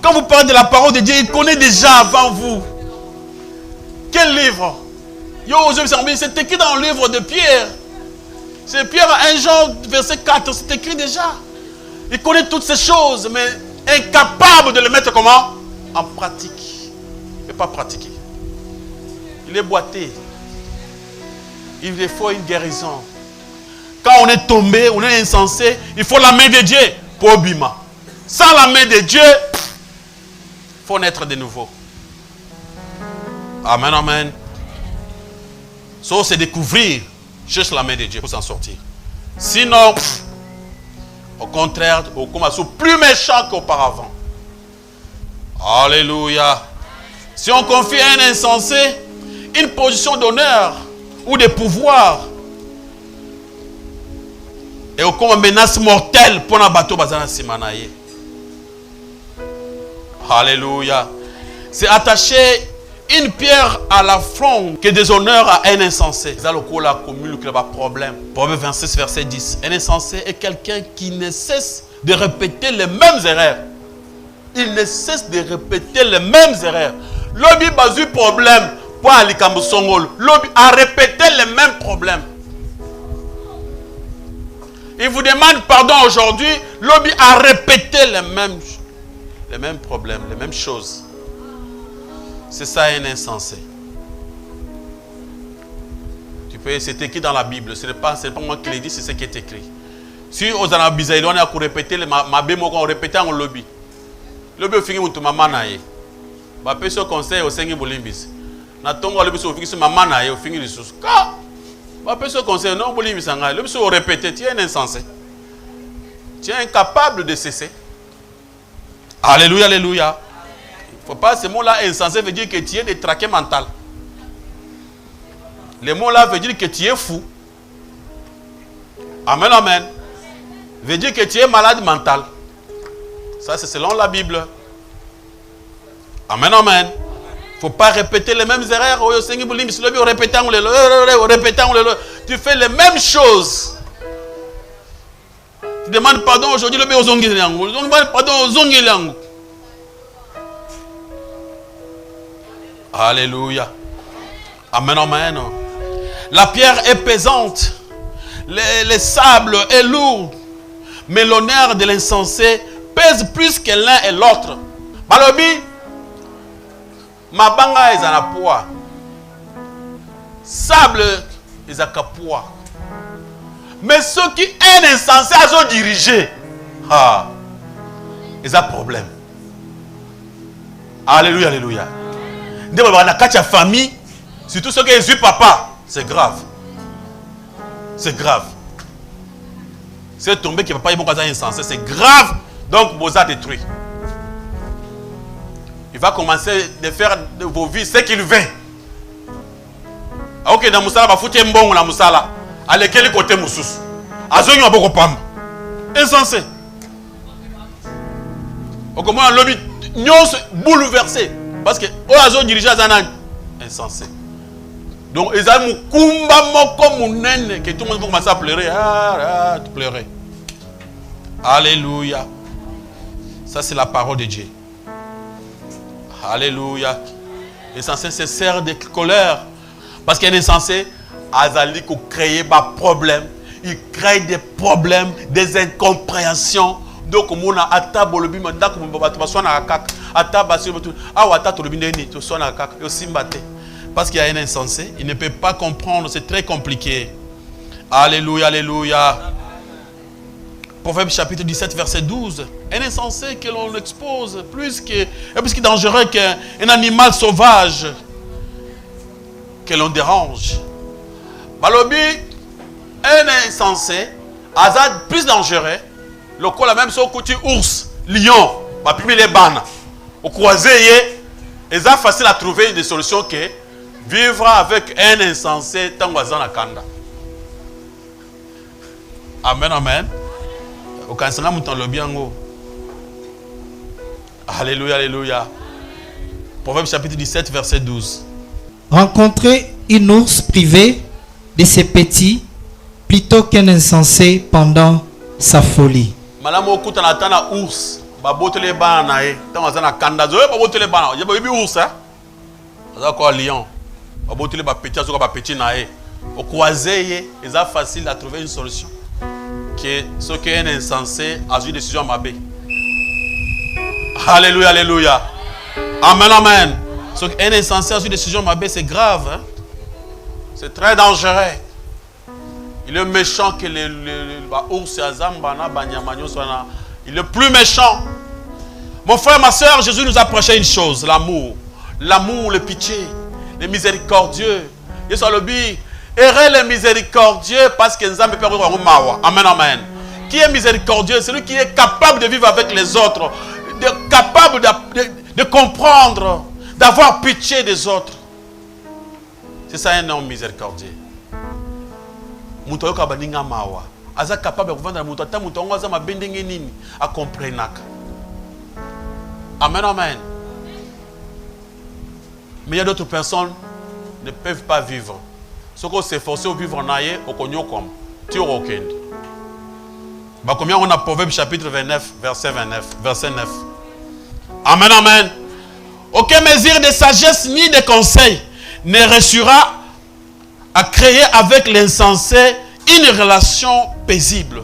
Quand vous parlez de la parole de Dieu, il connaît déjà avant vous. Quel livre? C'est écrit dans le livre de Pierre. C'est Pierre 1 Jean, verset 4. C'est écrit déjà. Il connaît toutes ces choses, mais incapable de les mettre comment? En pratique. Il ne peut pas pratiquer. Il est boité. Il lui faut une guérison. Quand on est tombé, on est insensé, il faut la main de Dieu pour Bima. Sans la main de Dieu, il faut naître de nouveau. Amen, amen. Sauf c'est découvrir juste la main de Dieu pour s'en sortir. Sinon, au contraire, on commence plus méchant qu'auparavant. Alléluia. Si on confie à un insensé une position d'honneur ou de pouvoir, et comme menace mortelle pour un bateau bazana simanaye. Alléluia. C'est attacher une pierre à la fronde que déshonneur à un insensé. C'est le la commune qui a un problème. Proverbe 26, verset 10. Un insensé est quelqu'un qui ne cesse de répéter les mêmes erreurs. Il ne cesse de répéter les mêmes erreurs. L'obi bazu problème pour Ali Kambosongol. L'obi a répété les mêmes problèmes. Il vous demande pardon aujourd'hui. L'obi a répété les mêmes problèmes, les mêmes choses. C'est ça un insensé. Tu peux, c'est écrit dans la Bible. Ce n'est pas moi qui l'ai dit, c'est ce qui est écrit. Si aux Anabisa, on a répété ma bémo qu'on répétait en lobby. Lobby au fini où tu m'as naïe. Bah peu ce conseil au Seigneur Bolimbis. Na tongo lobby au fini maman naïe au fini du sous. Bah peu ce conseil non Bolimbis en lobby au répété. Tu es un insensé. Tu es incapable de cesser. Alléluia, alléluia. Il ne faut pas, ce mot-là insensé veut dire que tu es détraqué mental. Le mot-là veut dire que tu es fou. Amen, amen. Veut dire que tu es malade mental. Ça, c'est selon la Bible. Amen, amen. Il ne faut pas répéter les mêmes erreurs. Tu fais les mêmes choses. Tu demandes pardon aujourd'hui. Tu demandes pardon aux ongles. Alléluia. Amen, amen. La pierre est pesante. Le sable est lourd. Mais l'honneur de l'insensé pèse plus que l'un et l'autre. Balobi, ma banga est en poids. Sable est en poids. Mais ceux qui sont insensés à se diriger, ils ont un problème. Alléluia, alléluia. Dans la famille, surtout ceux qui sont papa, c'est grave. C'est grave. C'est tombé que papa est insensé, c'est grave. Donc, vous avez détruit. Il va commencer de faire de vos vies ce qu'il veut. Ok, dans Moussala, va foutre un bon dans Moussala. Allez, quel côté Moussous? Azonyo a beaucoup pam. Insensé. Au comment l'homme bouleversé. Parce que Oazo dirige Zanan. Insensé. Donc, ils ont un kumba moko mounene que tout le monde va commencer à pleurer. Tu pleurais. Alléluia. Ça, c'est la parole de Dieu. Alléluia. L'insensé se sert de colère. Parce qu'il est insensé, Azali qui crée des problèmes. Il crée des problèmes, des incompréhensions. Donc, on a atabo le bim, parce qu'il y a un insensé, il ne peut pas comprendre, c'est très compliqué. Alléluia, alléluia. Proverbe chapitre 17, verset 12. Un insensé que l'on expose plus dangereux qu'un animal sauvage que l'on dérange. Balobi, un insensé, Azad plus dangereux, le coup la même chose que ours, lion, papimi les bannes. Au croisé, et c'est facile à trouver des solutions que vivre avec un insensé tant que na kanda. Amen, amen. Au kansanga mutan biango. Alléluia, alléluia. Proverbe chapitre 17, verset 12. Rencontrer une ours privée de ses petits plutôt qu'un insensé pendant sa folie. Malamu okuta na tana ours, babotele bana na e, tant azana kanda zo babotele bana, ya babi ours hein. Azako lion. Babotele ba petit azoko ba petit na e. Au croisé, c'est facile à trouver une solution. Que ce qui est un insensé a une décision mabé. Alléluia, alléluia. Amen, amen. Ce qui est un insensé a une décision mabé, c'est grave. Hein? C'est très dangereux. Il est méchant que l'ours il est plus méchant. Mon frère, ma soeur, Jésus nous a prêché une chose, l'amour. L'amour, le pitié, le miséricordieux. Jésus a dit, errez les miséricordieux parce que nous avons perdu le mawa. Amen, amen. Qui est miséricordieux? Celui qui est capable de vivre avec les autres, capable de comprendre, d'avoir pitié des autres. C'est ça un homme miséricordieux. Muto yoka baninga mawa. Aza capable de vendre muto ta muto ngoza mabendenge nini a comprenaka. Amen, amen. Mais il y a d'autres personnes qui ne peuvent pas vivre. Ce qu'on s'efforce de vivre en aïe, au konyo comme tu aucun. Bah combien on a Proverbe chapitre 29 verset 29 verset 9. Amen, amen. Aucun mesure de sagesse ni de conseil ne réussira à créer avec l'insensé une relation paisible.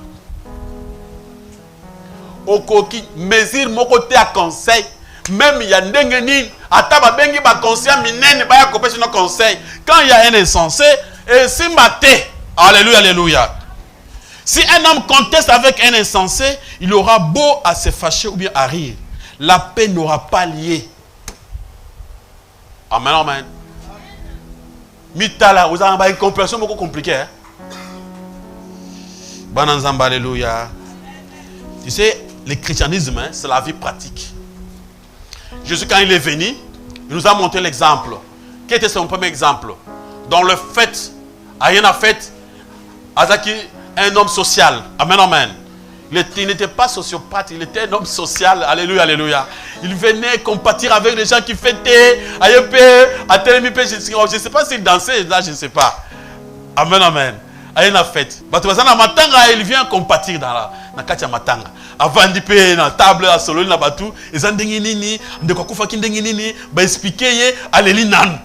Okoki mesure mon côté à conseil, même il y a ndengeni ataba bengi ba conseil minene ba ya kopesi no conseil. Quand il y a un insensé et si maté, alléluia, alléluia. Si un homme conteste avec un insensé, il aura beau à se fâcher ou bien à rire, la paix n'aura pas lié. Amen, amen. Mitala, vous avez une compréhension beaucoup compliquée. Hein? Bananzamba, alléluia. Tu sais, le christianisme, hein, c'est la vie pratique. Jésus, quand il est venu, il nous a montré l'exemple. Quel était son premier exemple? Dans le fait, à rien à fait, Azaki, un homme social. Amen, amen. Il n'était pas sociopathe, il était un homme social. Alléluia, alléluia. Il venait compatir avec les gens qui fêtaient. Je ne sais pas s'il dansait, là je ne sais pas. Amen, amen. Il a fait. Il vient compatir dans la Katia Matanga. Avant de payer dans la table, à solo, na batu, ils ont dit de quoi faire nini, ba expliquer aleli nan.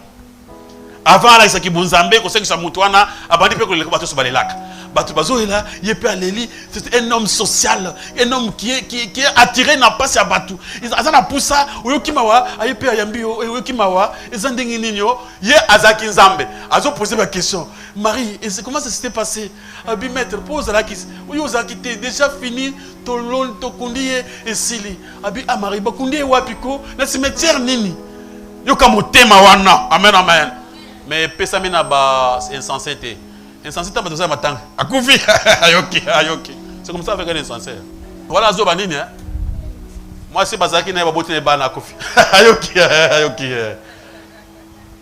Avant là, ça qui bonzambe, qu'on sait que ça moutouana, avant de payer que les bateaux sur les lacs. Batu bazo là, il peut aleli. C'est un homme social, un homme qui est attiré n'a pas sa batu. Ils ont la poussa, ou kimawa, aïe peut ayambio, ou kimawa, ils ont dit nini yo, yé azaki nzambe. Azo posé ma question. Marie, et comment ça s'était passé? Abi maître, pose la question. Oui, vous avez déjà fini tolon tokundi et sili. Abi Marie, bakundi wapiko, na cimetière nini? Yo kamotema wana. Amen, amen. Mais pesamina ba insensité. Insensité pas besoin matang. Akufi. Ayoki, ayoki. C'est comme ça avec un insensé. Voilà zo banini hein. Moi c'est bazaki na ba botine ba na akufi. Ayoki, ayoki.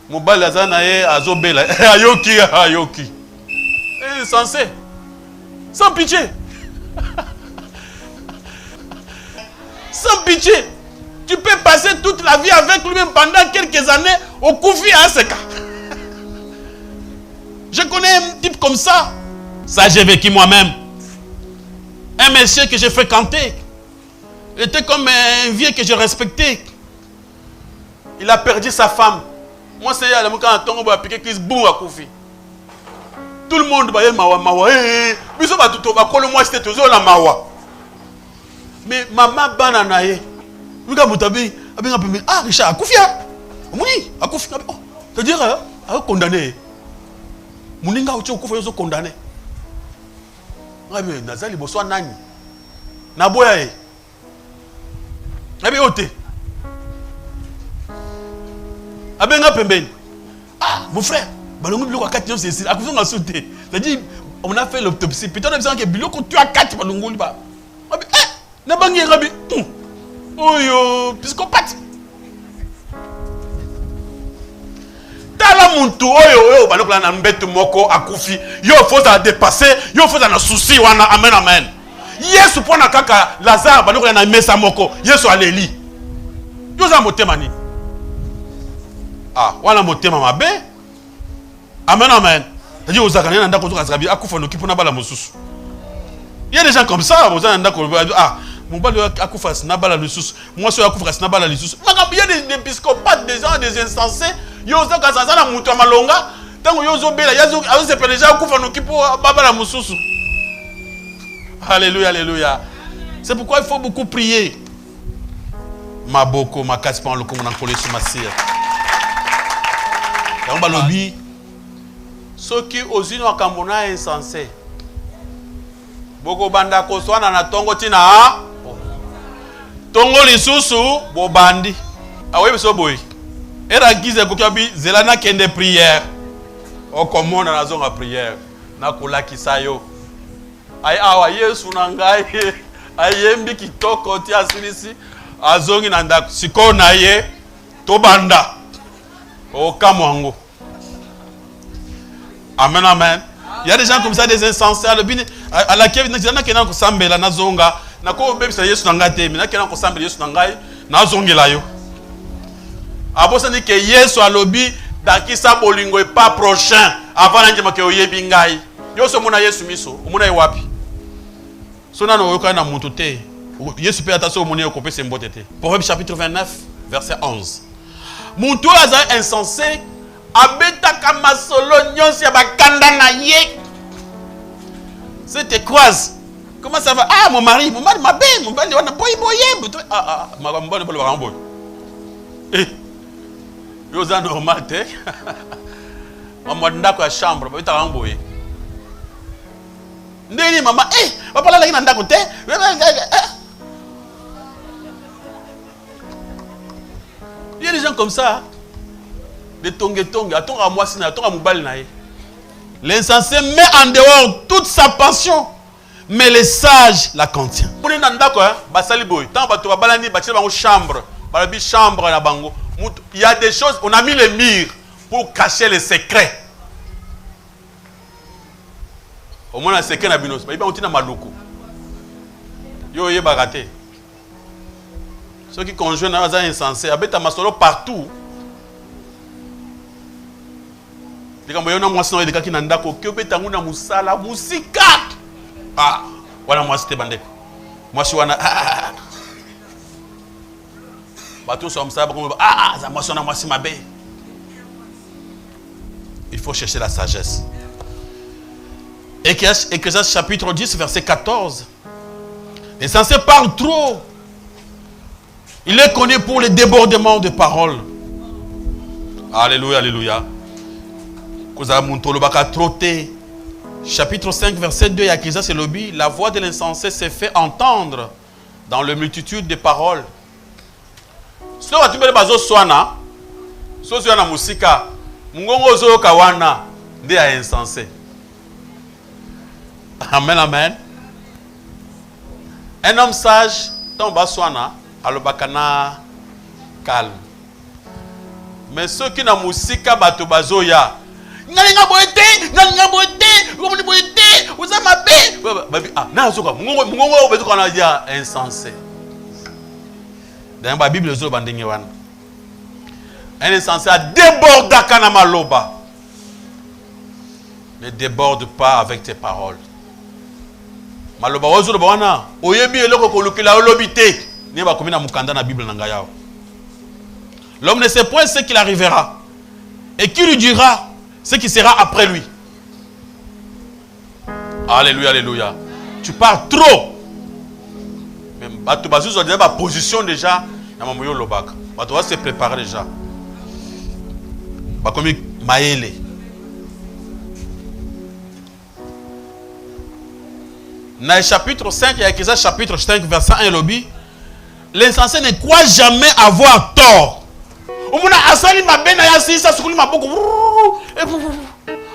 Mobile azana e azobela. Ayoki, ayoki. Insensé. Sans pitié. Sans pitié. Tu peux passer toute la vie avec lui-même pendant quelques années au Koufi à ce cas. Je connais un type comme ça. Ça, j'ai vécu moi-même. Un monsieur que j'ai fréquenté. Il était comme un vieux que je respectais. Il a perdu sa femme. Moi, c'est là, quand on va appliquer Chris Bou à Koufi. Tout le monde va dire mawa mawa. Biso ba tuto ba kolo moi c'était toujours la mawa. Mais maman bananaye. Luka mutabi abinga pembe ah Richard akufia. Muni akufia. Oh, c'est-à-dire a condamné. Muninga uche ukufa yozo condamné. Ngabe nazali boswa nani. na boya e. Abi ote. Abenga pembeni. Ah, mon frère, balongo biloko 4 ans c'est à cause on a sauté. C'est-à-dire on a fait l'autopsie. Peut-être on a besoin que biloko tu as 4 balongo liba. Abi na bangi rabi. Oyo, psychopathe. Tala muntu oyo baloko na mbeto moko akufi. Yo faut ça dépasser, yo faut ça na souci wana amen amen. Yesu pona kaka Lazare baloko na mesa moko. Yesu aleli. Yo za motema ni. Ah, wana motema mabe. Amen amen. C'est-à-dire aux Akaniens nanda ko toka sabi akufa no kipo na bala mosusu. Il y a des gens comme ça, aux nanda ko ah, mon bal akufa na bala mosusu. Moi so akufa na bala mosusu. Il y a des psychopathes, des gens des insensés. Yo zo ka sanza na mutu malonga, tango yo zo bela, yazo se pele ja akufa no kipo bala mosusu. Alléluia, alléluia. C'est pourquoi il faut beaucoup prier. Maboko, makasi pa loko na kole sur ma sire. Donc balobi ceux qui osino akambona insensé. Boko banda ko swana na tongo tina. Tongo lisusu bo bandi. Awe biso boy. Era gize ko kabi zelana kende prière. O komona na zonga prière. Na kolaki sayo. Ay awa Yesu na ngai. Ayembi kitoko ti asilisi. Azongi na ndako siko na ye to banda. O kamwango. Amen amen. Il y a des gens comme ça, des insensés à laquelle na kena ko sambela na zonga na ko bebisa Yesu na ngate na kena ko sambela Yesu na ngai na zongela yo. Abosa ni ke Yesu alobi dakisa bolingo et pas prochain avant na njema ke oyebi ngai. Yo so mona Yesu miso, omona wapi? So na no yoka na mutu te. Yesu pe ata so omoni ko pe sembote te. Proverbe chapitre 29 verset 11. Muntu aza insensé abetaka masolo nyonsi ya bakanda na ye. C'était croise. Comment ça va? Ah, mon mari m'a bien, mon mari on a boy. Ah, ma bonne boy. Eh. Yo za normal te. Maman ndako ya chambre, ba bitaka boy. Ndeni mama, papa la na ndako te. Il y a des gens comme ça. De tongue, attends à moi, attends à Moubal naïe. L'insensé met en dehors toute sa passion, mais le sage la contient. Pour les nanda quoi, basali boy. Tant bato balani bâtir bango chambre, balabi chambre na bango. Il y a des choses, on a mis les murs pour cacher les secrets. Au moins un secret na binos, mais on tient maloko. Yo ye bagaté. Ceux qui conjoignent à insensé, abeta masolo partout. Dikambo yona mwasi na dekaki na ndako ke obeta nguna musala musika. Ah, wana mwasi te bandeko. Mwasi wana bato so amsaba comme za mwasi na mwasi mabe. Il faut chercher la sagesse. Ecclésiaste chapitre 10 verset 14. L'insensé parle trop. Il est connu pour les débordements de paroles. Alléluia, alléluia. Chapitre 5, verset 2, Ecclésiaste lobby, la voix de l'insensé s'est fait entendre dans la multitude de paroles. Si tu as bazo swana, si tu as musika, mungongo zo kawana, de a insensé. Amen, amen. Un homme sage, dans baswana, alobakana calme. Mais ceux qui n'ont musika bato bazoya, ngalinga boete, ngomni boete, uzama be. Babi ah, na zoka mungongo obezo kana dia insensé. Dans la Bible zo bandenge wana. Un insensé a débordé kana maloba. Ne déborde pas avec tes paroles. Maloba ozo wana, oyebi eloko kolukila olobite. Ne ba komina mukanda na Bible nanga yao. L'homme ne sait point ce qu'il arrivera. Et qui lui dira ce qui sera après lui. Alléluia, alléluia. Tu pars trop. Même tu vas juste dire ma position déjà. Tu vas se préparer déjà. Comme Maëlle. Dans le chapitre 5, il y a écrit chapitre 5, verset 1 lobby. L'insensé ne croit jamais avoir tort. Omuna asali mabena ya sisa sukuli maboko.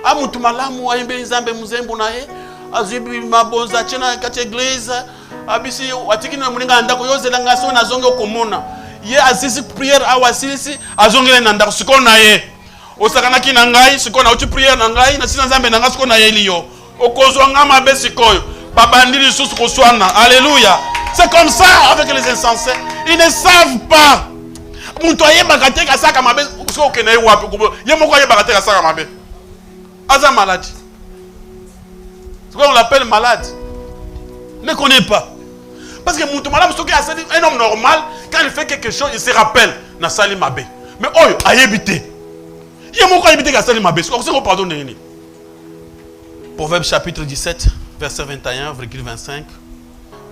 Amutu malamu aimbe nzambe muzembo naye. Azibi mabonza chena kati église. Abisi watiki na muninga ndako yozela ngaso na zonge okomona. Ye asisi prière awasisi azongele na ndako sikona ye. Osakana ki na ngai sikona uti prière na ngai na sina nzambe na ngai sikona ye liyo. Okozwa ngama be sikoyo. Babandili susu koswana. Alléluia. C'est comme ça avec les insensés. Ils ne savent pas. Muntoye bagate kasaka mabe so okene wapi kubo. Ye moko ye bagate kasaka mabe. Aza malade. C'est quoi on l'appelle malade. Ne connaît pas. Parce que Moutou Malade, un homme normal, quand il fait quelque chose, il se rappelle. Na sali mabe. Mais oh, aïe habité. Il y a mon cas habité à sali mabe. C'est qu'on pardonne. Proverbe chapitre 17, verset 21,25.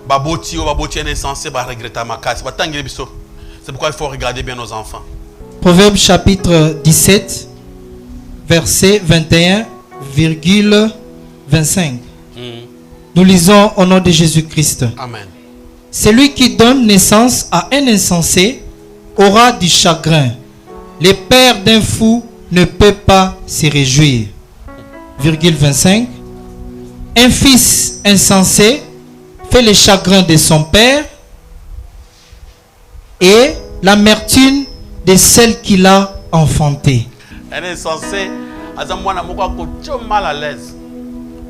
Baboti ou baboti est insensé, bah regretta ma casse. C'est pourquoi il faut regarder bien nos enfants. Proverbe chapitre 17, verset 21,25. Nous lisons au nom de Jésus-Christ. Amen. Celui qui donne naissance à un insensé aura du chagrin. Le père d'un fou ne peut pas se réjouir. Virgule 25. Un fils insensé fait le chagrin de son père et l'amertume de celle qui l'a enfanté. Un insensé, mal à l'aise.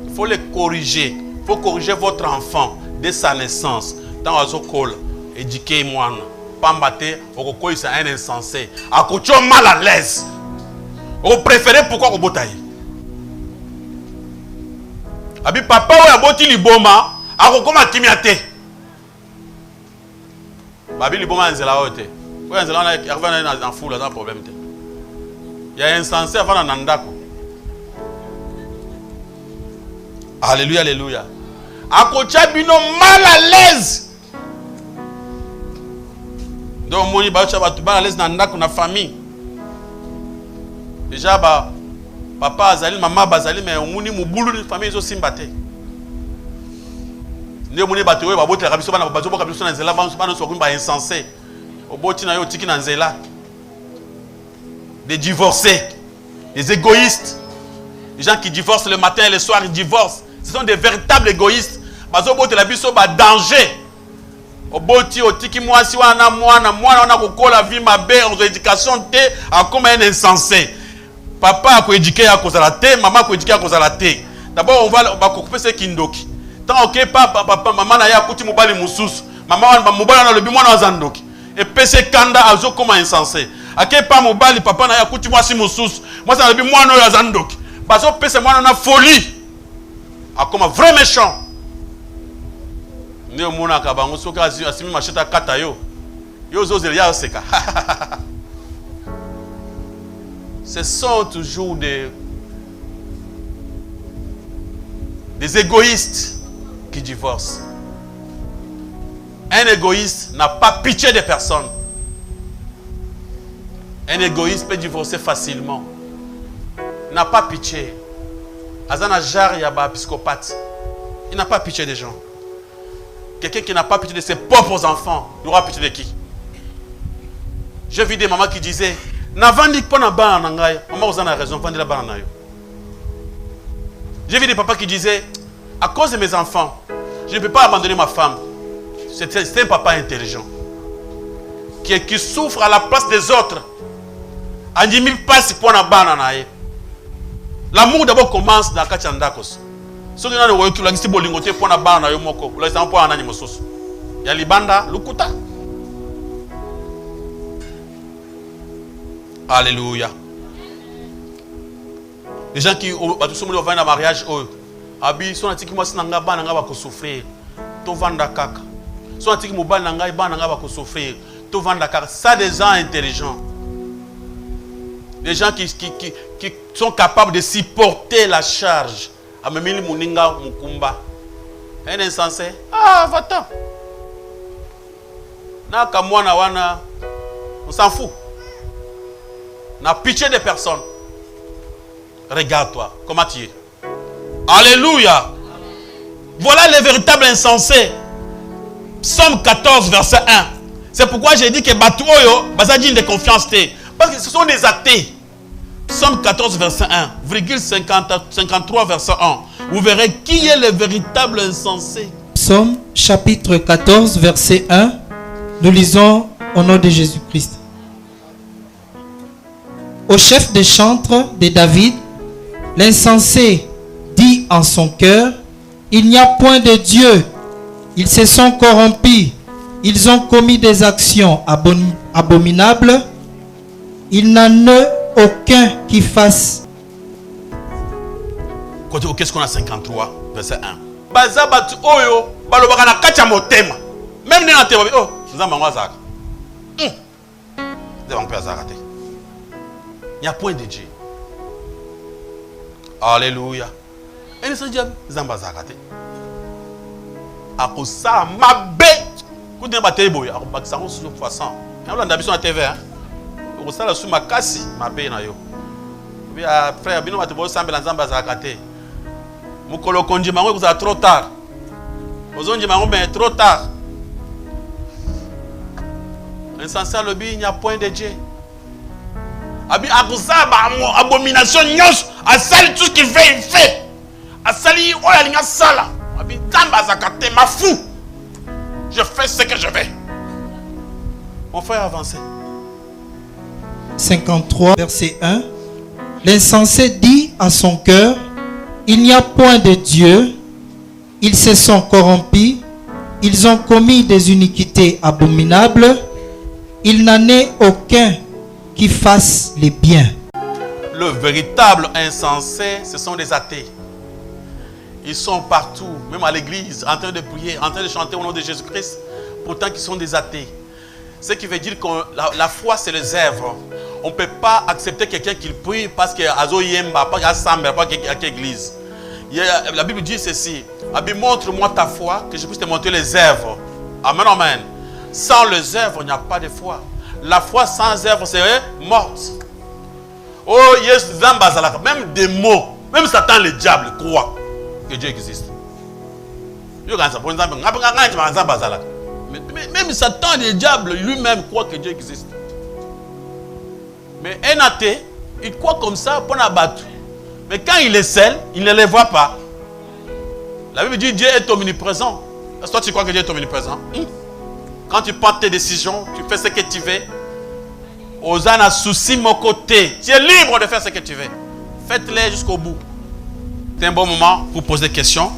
Il faut le corriger. Il faut corriger votre enfant dès sa naissance. Dans la zone, éduquez-moi. Pambate, Okoko, c'est un insensé. Akocho mal à l'aise. Vous préférez pourquoi vous botaille? Abi papa ou aboti liboma, Akoko ma kimiate. Babi liboma nzela ote. Ou nzela na arrive en foule, dans problème. Il y a un insensé avant un nandako. Alléluia, alléluia. Akocha bino mal à l'aise. Donc, moni ba chaba tu mal à l'aise dans la famille. Déjà ba papa azali maman bazali mais moni mubulu de famille zo simbate. Ne moni ba tewe ba bote la biso bana ba zo boka biso na nzela ba so kumba insensé. Oboti na yo tiki na nzela. Des divorcés, des égoïstes. Les gens qui divorcent le matin et le soir, ils divorcent. Ce sont des véritables égoïstes. Bazo bote la biso ba danger. Oboti otiki mwasi wana mwana wana kokola vie mabe en éducation te a comme un insensé. Papa a ko éduquer à cause de la te, maman ko éduquer à cause de la te. D'abord on va couper ce kindoki. Tant que papa maman na ya kuti mobali mususu. Maman mobali na lobi mwana azandoki. Et pese kanda azo comme insensé. Ake pa mobali papa na ya kuti mwasi mususu. Moi ça lobi mwana oyo azandoki. Bazo pese mwana na folie. A comme un vrai méchant. Ndio mona kabango soka asimi macheta kata yo. Yo zozeli ya seka. Ce sont toujours des égoïstes qui divorcent. Un égoïste n'a pas pitié de personne. Un égoïste peut divorcer facilement. Il n'a pas pitié. Azana jar yaba psychopathe. Il n'a pas pitié des gens. Quelqu'un qui n'a pas pitié de ses propres enfants, il aura pitié de qui? J'ai vu des mamans qui disaient Navandi pas na bana nangai. Maman vous en a raison, vandi la bana nayo. J'ai vu des papas qui disaient à cause de mes enfants, je ne peux pas abandonner ma femme. C'est un papa intelligent. Qui souffre à la place des autres. Anjimi passe pour na bana naye. L'amour d'abord commence dans Kachandakos. Si vous avez un peu de temps, vous avez un peu de temps. Vous avez un peu de temps. Il y a Libanda, Lukuta. Alléluia. Les gens qui vont dans le mariage, ils sont qui souffrir. Ça, des gens intelligents. Des gens qui sont capables de supporter la charge. Amemili muninga mukumba. Un insensé. Ah, va-t'en. Na kamwana wana. On s'en fout. N'a pitié de personne. Regarde-toi. Comment tu es. Alléluia. Voilà les véritables insensés. Psaume 14, verset 1. C'est pourquoi j'ai dit que Batuoyo, Bazadine de confiance, parce que ce sont des athées. Psaume 14, verset 1, virgule 53, verset 1. Vous verrez qui est le véritable insensé. Psaume chapitre 14, verset 1. Nous lisons au nom de Jésus-Christ. Au chef des chantres de David, l'insensé dit en son cœur, il n'y a point de Dieu. Ils se sont corrompus. Ils ont commis des actions abominables. Il n'en a aucun qui fasse. Qu'est-ce qu'on a 53, verset 1. Bazabatu oyo, balobaka na kacha motema. Même dans la théorie, oh, nous avons un zaka. Nous avons un zaka. Il n'y a point de Dieu. Alléluia. Et nous sommes nous avons un zaka. À cause ça, ma bête. Quand on a battu, on a battu sur façon. On a battu sur la TV. On a battu sur ma casse, ma bête. Frère, on a battu sur la TV. Mukolo konji mango vous a trop tard. Ozonji mango mais trop tard. Insensé le bi, il n'y a point de Dieu. Abi akusa ba abomination nyos, asali tout ce qu'il fait, il fait. Asali oya linga sala. Abi tamba zakate ma fou. Je fais ce que je vais. Mon frère avancez. 53 verset 1. L'insensé dit à son cœur, il n'y a point de Dieu. Ils se sont corrompus. Ils ont commis des iniquités abominables. Il n'en est aucun qui fasse les biens. Le véritable insensé, ce sont des athées. Ils sont partout, même à l'église, en train de prier, en train de chanter au nom de Jésus-Christ. Pourtant, ils sont des athées. Ce qui veut dire que la foi, c'est les œuvres. On ne peut pas accepter quelqu'un qui prie parce qu'il y a Azo Yemba, pas qu'il y a Samba, pas qu'il y a l'église. La Bible dit ceci. Montre-moi ta foi, que je puisse te montrer les œuvres. Amen, amen. Sans les œuvres, il n'y a pas de foi. La foi sans œuvre serait morte. Oh, yes, même des mots, même Satan, le diable, croit que Dieu existe. Même Satan, le diable, lui-même croit que Dieu existe. Mais un athée, il croit comme ça pour abattre. Mais quand il est seul, il ne les voit pas. La Bible dit Dieu est omniprésent. Est-ce que toi tu crois que Dieu est omniprésent? Quand tu prends tes décisions, tu fais ce que tu veux. Osana souci mon côté. Tu es libre de faire ce que tu veux. Faites-les jusqu'au bout. C'est un bon moment pour poser des questions.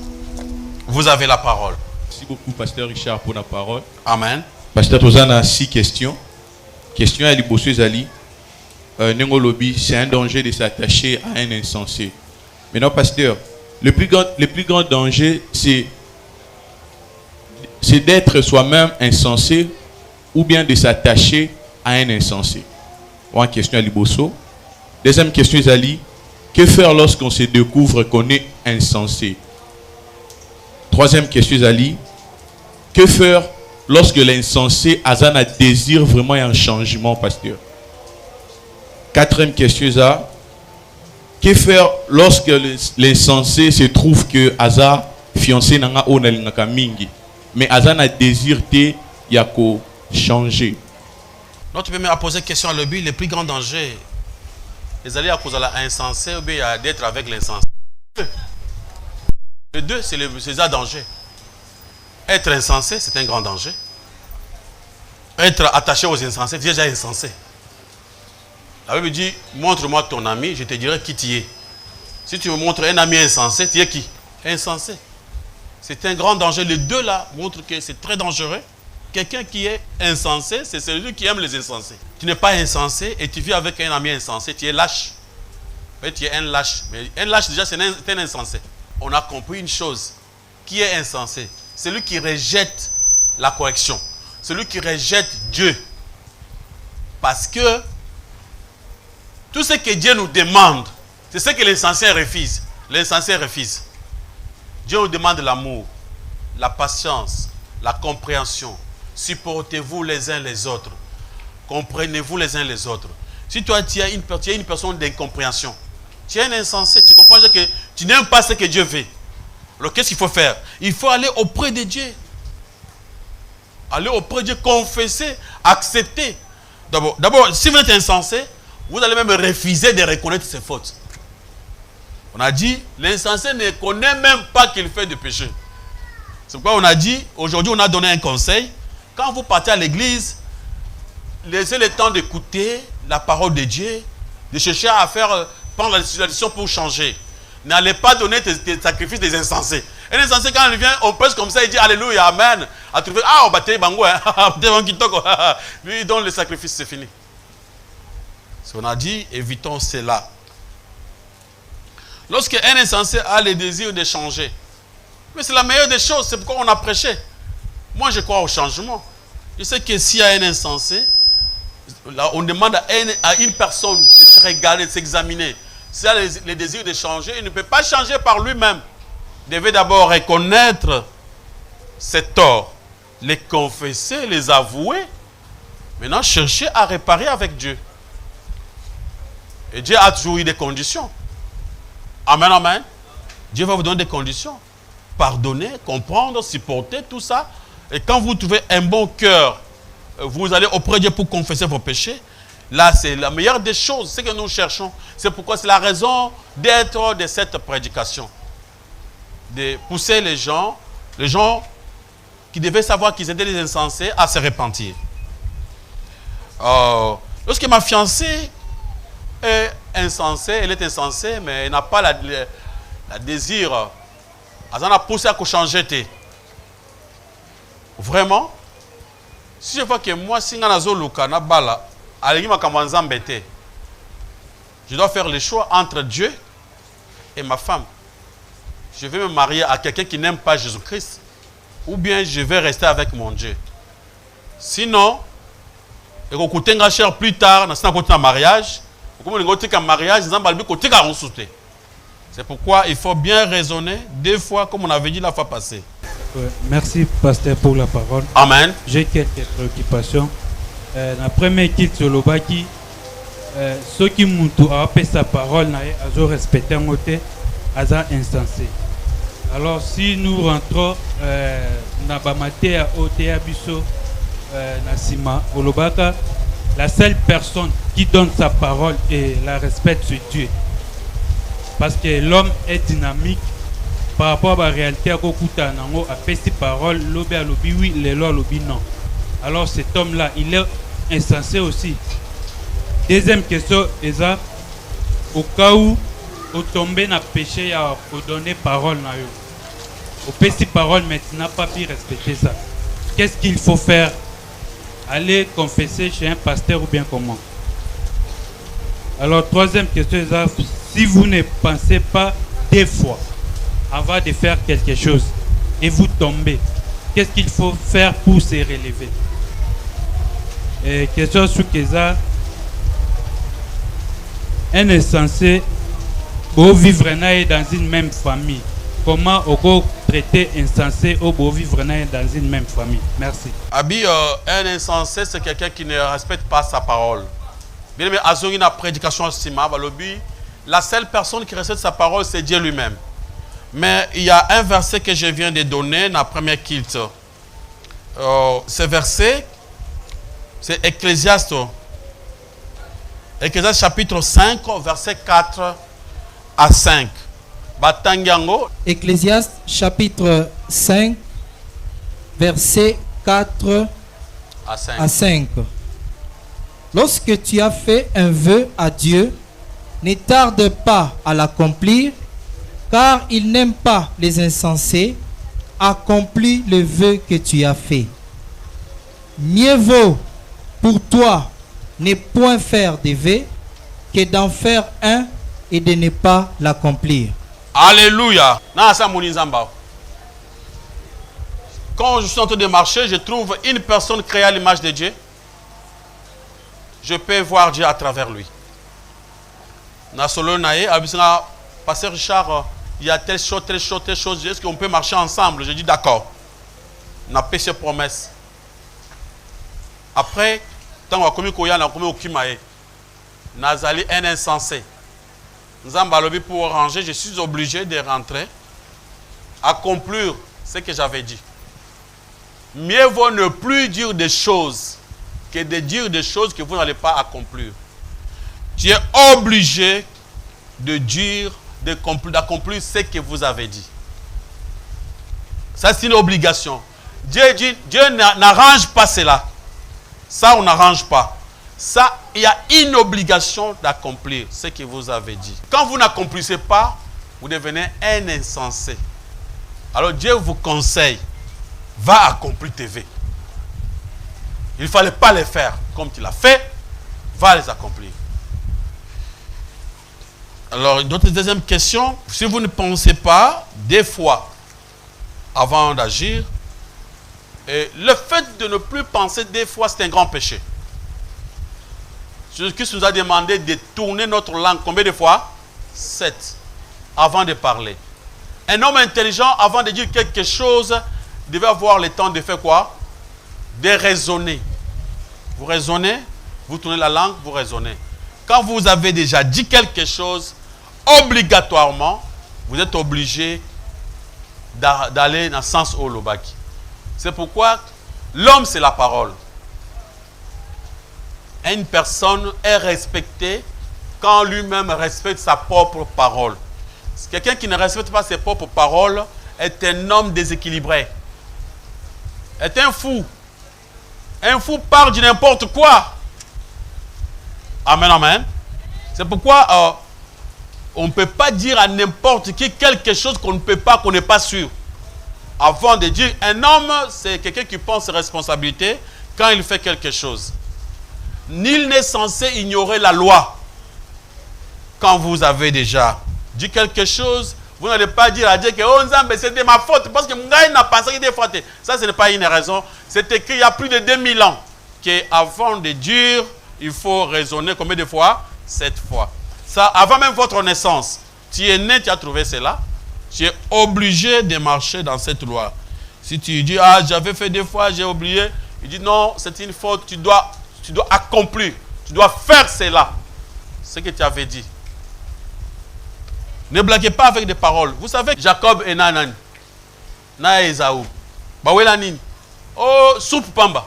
Vous avez la parole. Merci beaucoup, Pasteur Richard, pour la parole. Amen. Pasteur Osana a 6 questions. Question à l'Ibosso Zali. Nengolobi, c'est un danger de s'attacher à un insensé. Maintenant, pasteur, le plus grand danger, c'est d'être soi-même insensé ou bien de s'attacher à un insensé. Une question à l'Ibosso. Deuxième question, Zali. Que faire lorsqu'on se découvre qu'on est insensé? Troisième question, Zali. Que faire lorsque l'insensé Azana désire vraiment un changement, pasteur? Quatrième question, Zah. Que faire lorsque l'insensé se trouve que Aza fiancé nanga onalingaka mingi, mais Azana désire te yako changer? Donc tu peux me poser question à l'objet. Le plus grand danger, les alliés à cause de l'insensé ou bien d'être avec l'insensé. Les deux, c'est un danger. Être insensé, c'est un grand danger. Être attaché aux insensés, déjà insensé. La Bible dit, montre-moi ton ami, je te dirai qui tu es. Si tu me montres un ami insensé, tu es qui? Insensé. C'est un grand danger. Les deux là montrent que c'est très dangereux. Quelqu'un qui est insensé, c'est celui qui aime les insensés. Tu n'es pas insensé et tu vis avec un ami insensé, tu es lâche. Tu es un lâche. Mais un lâche déjà, c'est un insensé. On a compris une chose. Qui est insensé? Celui qui rejette la correction. Celui qui rejette Dieu. Parce que tout ce que Dieu nous demande, c'est ce que l'insensé refuse. L'insensé refuse. Dieu nous demande l'amour, la patience, la compréhension. Supportez-vous les uns les autres. Comprenez-vous les uns les autres. Si toi, tu as une personne d'incompréhension, tu es un insensé, tu comprends que tu n'aimes pas ce que Dieu veut. Alors qu'est-ce qu'il faut faire? Il faut aller auprès de Dieu. Aller auprès de Dieu, confesser, accepter. D'abord, si vous êtes insensé, vous allez même refuser de reconnaître ses fautes. On a dit, l'insensé ne connaît même pas qu'il fait du péché. C'est pourquoi on a dit, aujourd'hui on a donné un conseil. Quand vous partez à l'église, laissez le temps d'écouter la parole de Dieu, de chercher à faire, prendre la décision pour changer. N'allez pas donner des sacrifices des insensés. Un insensé, quand il vient, on presse comme ça, il dit Alléluia, Amen. À trouver, ah, on battait Bango, lui, il donne le sacrifice, c'est fini. Ce qu'on a dit, évitons cela. Lorsqu'un insensé a le désir de changer, mais c'est la meilleure des choses, c'est pourquoi on a prêché. Moi, je crois au changement. Je sais que s'il y a un insensé, là, on demande à une personne de se regarder, de s'examiner. S'il a le désir de changer, il ne peut pas changer par lui-même. Il devait d'abord reconnaître ses torts, les confesser, les avouer. Maintenant, chercher à réparer avec Dieu. Et Dieu a toujours eu des conditions. Amen, amen. Dieu va vous donner des conditions. Pardonner, comprendre, supporter, tout ça. Et quand vous trouvez un bon cœur, vous allez auprès de Dieu pour confesser vos péchés. Là, c'est la meilleure des choses, c'est que nous cherchons. C'est pourquoi c'est la raison d'être de cette prédication. De pousser les gens qui devaient savoir qu'ils étaient des insensés à se repentir. Lorsque ma fiancée est insensée, elle est insensée, mais elle n'a pas la désir. Elle a poussé à changer. Vraiment, si je vois que moi, si je dois faire le choix entre Dieu et ma femme. Je vais me marier à quelqu'un qui n'aime pas Jésus-Christ, ou bien je vais rester avec mon Dieu. Sinon, et qu'on coûte un cher plus tard, dans un mariage, c'est pourquoi il faut bien raisonner deux fois, comme on avait dit la fois passée. Merci, pasteur, pour la parole. Amen. J'ai quelques préoccupations. La première qui est Lobaki, ceux qui m'ont appelé sa parole, ils ont respecté un côté, ils sont insensés. Alors, si nous rentrons dans Bamatea, Otea Bisso, Nassima, Olobaka, la seule personne qui donne sa parole et la respecte, c'est Dieu. Parce que l'homme est dynamique par rapport à la réalité. À fait ses paroles, l'obé à l'obé oui, les lois l'obé non. Alors cet homme-là, il est insensé aussi. Deuxième question, Eza, au cas où au tomber dans le péché, il faut donner parole. Au péché parole, mais tu n'as pas pu respecter ça. Qu'est-ce qu'il faut faire? Aller confesser chez un pasteur ou bien comment? Alors, troisième question, Eza, si vous ne pensez pas des fois avant de faire quelque chose et vous tombez, qu'est-ce qu'il faut faire pour se relever? Et question sur Keza, un insensé pour vivre dans une même famille. Comment on peut traiter insensé ou pour vivre dans une même famille? Merci. Abi, un insensé, c'est quelqu'un qui ne respecte pas sa parole. Bien aimé, Azori na prédication Sima, la seule personne qui respecte sa parole, c'est Dieu lui-même. Mais il y a un verset que je viens de donner dans la première kilt. Ce verset, c'est Ecclésiaste. Ecclésiaste chapitre 5, verset 4 à 5. Ecclésiaste chapitre 5, verset 4 à 5. Lorsque tu as fait un vœu à Dieu, ne tarde pas à l'accomplir, car il n'aime pas les insensés. Accomplis le vœu que tu as fait. Mieux vaut pour toi ne point faire de vœux que d'en faire un et de ne pas l'accomplir. Alléluia. Quand je suis en train de marcher, je trouve une personne créée à l'image de Dieu. Je peux voir Dieu à travers lui. Pasteur Richard, il y a telle chose, telle chose, telle chose. Est-ce qu'on peut marcher ensemble? Je dis d'accord. On a fait cette promesse. Après, tant qu'on a commis au Kimae, Nazali un insensé. Pour ranger, je suis obligé de rentrer. accomplir ce que j'avais dit. Mieux vaut ne plus dire des choses que de dire des choses que vous n'allez pas accomplir. Tu es obligé de dire, d'accomplir ce que vous avez dit. Ça, c'est une obligation. Dieu n'arrange pas cela. Ça, on n'arrange pas. Ça, il y a une obligation d'accomplir ce que vous avez dit. Quand vous n'accomplissez pas, vous devenez un insensé. Alors Dieu vous conseille, va accomplir tes vœux. Il ne fallait pas les faire comme tu l'as fait, va les accomplir. Alors, notre deuxième question, si vous ne pensez pas, des fois, avant d'agir, le fait de ne plus penser des fois, c'est un grand péché. Jésus-Christ nous a demandé de tourner notre langue combien de fois? 7, avant de parler. Un homme intelligent, avant de dire quelque chose, devait avoir le temps de faire quoi? De raisonner. Vous raisonnez, vous tournez la langue, vous raisonnez. Quand vous avez déjà dit quelque chose, obligatoirement, vous êtes obligé d'aller dans le sens Olobaki. C'est pourquoi l'homme, c'est la parole. Une personne est respectée quand lui-même respecte sa propre parole. Quelqu'un qui ne respecte pas ses propres paroles est un homme déséquilibré. Est un fou. Un fou parle de n'importe quoi. Amen, amen. C'est pourquoi on ne peut pas dire à n'importe qui quelque chose qu'on ne peut pas, qu'on n'est pas sûr. Avant de dire, un homme, c'est quelqu'un qui prend ses responsabilités quand il fait quelque chose. Nul n'est censé ignorer la loi. Quand vous avez déjà dit quelque chose, vous n'allez pas dire à Dieu que oh Nzambe, c'était ma faute parce que mon gars n'a pas pensé qu'il était faute. Ça, ce n'est pas une raison. C'est écrit il y a plus de 2000 ans qu'avant de dire, il faut raisonner combien de fois? 7 fois. Ça, avant même votre naissance, tu es né, tu as trouvé cela. Tu es obligé de marcher dans cette loi. Si tu dis, ah, j'avais fait 2 fois, j'ai oublié. Il dit, non, c'est une faute, tu dois accomplir. Tu dois faire cela. Ce que tu avais dit. Ne blaguez pas avec des paroles. Vous savez, Jacob et Nanan, na Esaou, Bawelanin, oh, soupe pamba.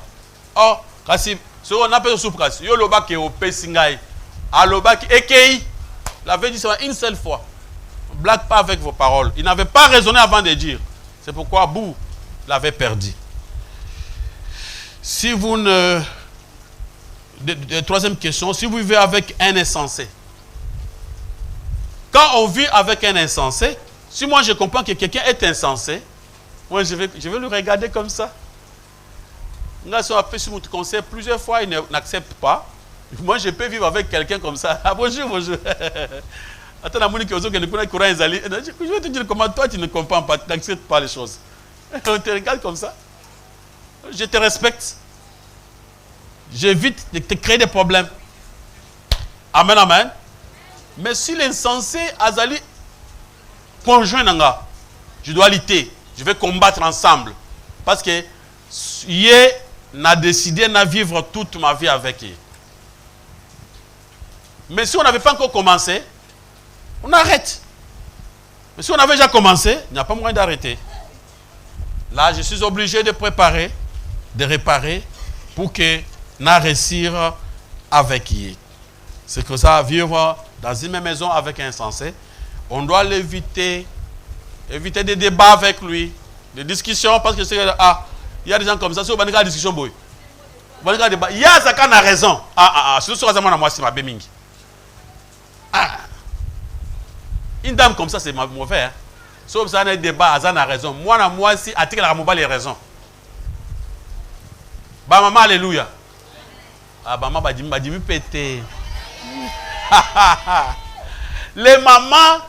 Oh, kasi, so on appelle soupe kasi. Yo loba ke o pesingai. Aloba ki ekei. L'avait dit seulement une seule fois. Ne blague pas avec vos paroles. Il n'avait pas raisonné avant de dire. C'est pourquoi Bou l'avait perdu. Si vous ne... Troisième question, si vous vivez avec un insensé. Quand on vit avec un insensé, si moi je comprends que quelqu'un est insensé, moi je vais le regarder comme ça. Là, si on a fait sur mon conseil plusieurs fois, il n'accepte pas. Moi je peux vivre avec quelqu'un comme ça. Ah, bonjour, bonjour. Attends, je vais te dire comment toi tu ne comprends pas, tu n'acceptes pas les choses. On te regarde comme ça. Je te respecte. J'évite de te créer des problèmes. Amen, amen. Mais si l'insensé Azali conjoint nanga, je dois lutter. Je vais combattre ensemble. Parce que Yé n'a décidé de vivre toute ma vie avec lui. Mais si on n'avait pas encore commencé, on arrête. Mais si on avait déjà commencé, il n'y a pas moyen d'arrêter. Là, je suis obligé de préparer, de réparer pour que n'a réussir avec lui. C'est que ça, vivre dans une même maison avec un insensé, on doit l'éviter, éviter des débats avec lui, des discussions, parce que c'est il y a des gens comme ça, si on va faire des discussions, boy. Il y a ça qui a raison. C'est sur moi, c'est ma béming. Une dame comme ça, c'est mauvais. Hein? Sauf ça, on a un débat, elle a raison. Moi, si, à la mobile, les raisons. Bah, maman, alléluia. Ah, maman, bah, dis pété. Les mamans,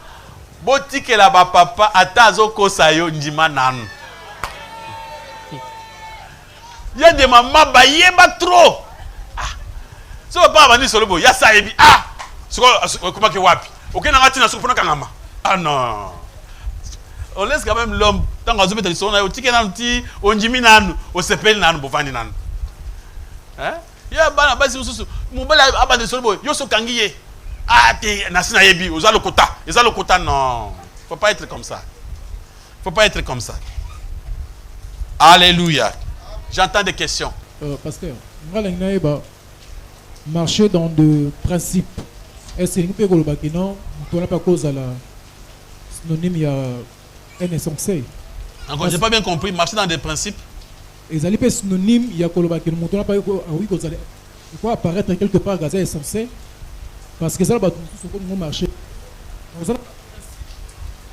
boti que la papa, atazo kosayo, ndima nan. Il y a des mamans, bah, yéba trop. Si on pas venir sur le bout, il y a ça, et puis, comment que wapi? Ok, n'a pas tina sur le kanama. Ah non. On laisse quand même l'homme, tant qu'on se met dans le son, on tient un petit, on dit nan, on s'appelle nan, on vend nan. Hein? Il y a bana basi mon bel abandé sur le bout, yo so kangiye. Ah, t'es nasina yebi, aux le quota non. Faut pas être comme ça. faut pas être comme ça. Alléluia. J'entends des questions. Pasteur, moi, je marcher dans des principes. Est-ce que vous pouvez dire que non, on n'a pas cause à la synonyme, il y a un insensé. Encore, j'ai pas bien compris. Marcher dans des principes. Et ça est synonyme, il y a que nous n'a pas oui, il faut apparaître quelque part, c'est insensé. Parce que ça va tout marcher.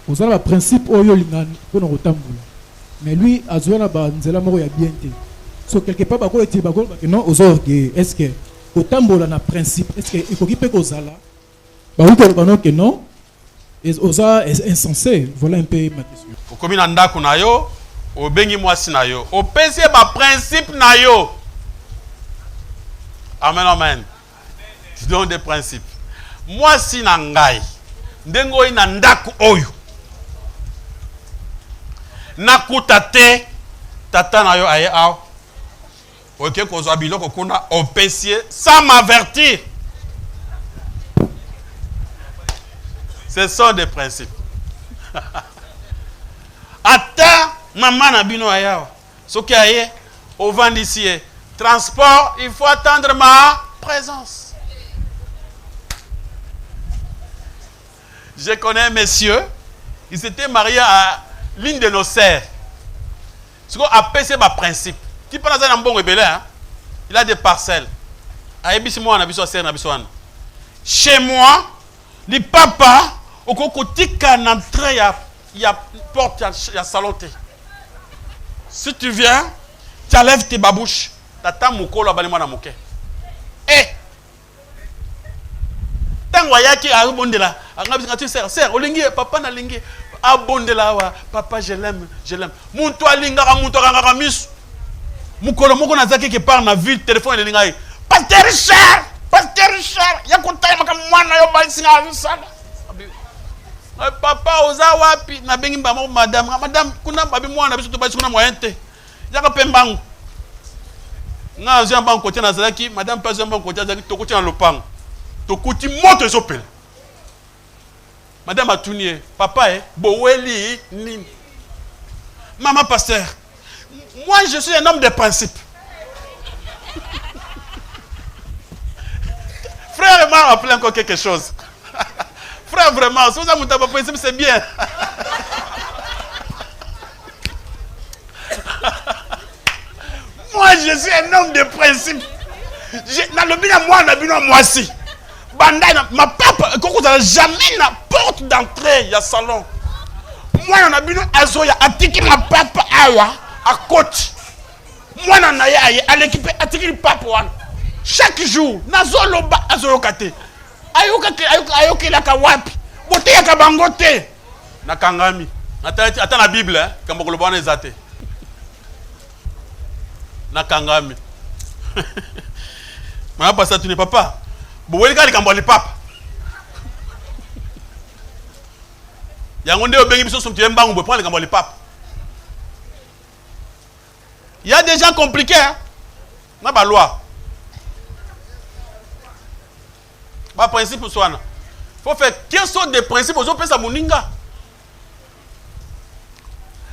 Vous avez un principe où il y a un mais lui, à ce moment-là, il y a bien été. So quelque part, non, est-ce que au tambour a un principe, est-ce qu'il faut qu'il peut causer là? Que non, et osa est insensé. Voilà un peu ma question. Au comme nanda kunayo, au bengi mwasi nayo, au PC ba principe nayo. Amen, amen. Tu donnes des principes. Mwasi nangai, ndengo ina ndaku oyo. Nakutate, tata nayo aye ao. Ok, qu'on soit biloko kuna au PC sans m'avertir. Ce sont des principes. Attends, maman n'a bino ayao. Ce qui est au vent d'ici, transport, il faut attendre ma présence. Je connais un monsieur, il s'était marié à l'une de nos sœurs. Ce qu'on appelle c'est ma principe. Qui parle dans un bon rebelle, il a des parcelles. Chez moi, les papas, au kokotika n'entrée, il y a porte, il y a salon. Si tu viens, tu enlèves tes babouches. T'attends mon col à Balimana Moké. Eh! Tant que tu as abondé là, tu sais, Olingi, papa n'a lingi. Abondé là, papa, je l'aime, je l'aime. Mon toit lingara, mon toit rangaramis. Mukolo moko na zaki ke par na ville téléphone le lingai. Pasteur Richard, ya kontaye maka mwana yo ba singa visana. Papa oza wapi na bengi mbamo madame kuna babi mwana biso to ba sikuna moyente. Ya ka pembangu. Na zo mbangu kotia na zaki, madame pas zo mbangu kotia zaki to kotia na lopango. To kuti moto ezopela. Madame atunie, papa boweli nini. Maman pasteur, moi, je suis un homme de principe. Frère m'a rappelé encore quelque chose. Frère, vraiment, si vous avez un principe, c'est bien. Moi, je suis un homme de principe. Dans le bien, moi aussi. Ma papa, jamais la porte d'entrée, il y a salon. Moi, on a vu Azoya, attiqué ma papa awa, à côté. Moi, on a eu à l'équipe, attiqué le papa. Chaque jour, Nazoloba, Azolokate. Ayoke la kawapi. Bote ya kabangote. Nakangami. Attends la Bible, hein, comme on le voit les athées. Nakangami. Maintenant, pas ça, tu n'es papa. Bon, vous regardez quand on le pape. Il y a un des gens qui sont prendre les papes. Il y a des gens compliqués. Hein? On n'a pas de loi. Pas principe pour soi. Il faut faire quels sont des principes aux autres moninga.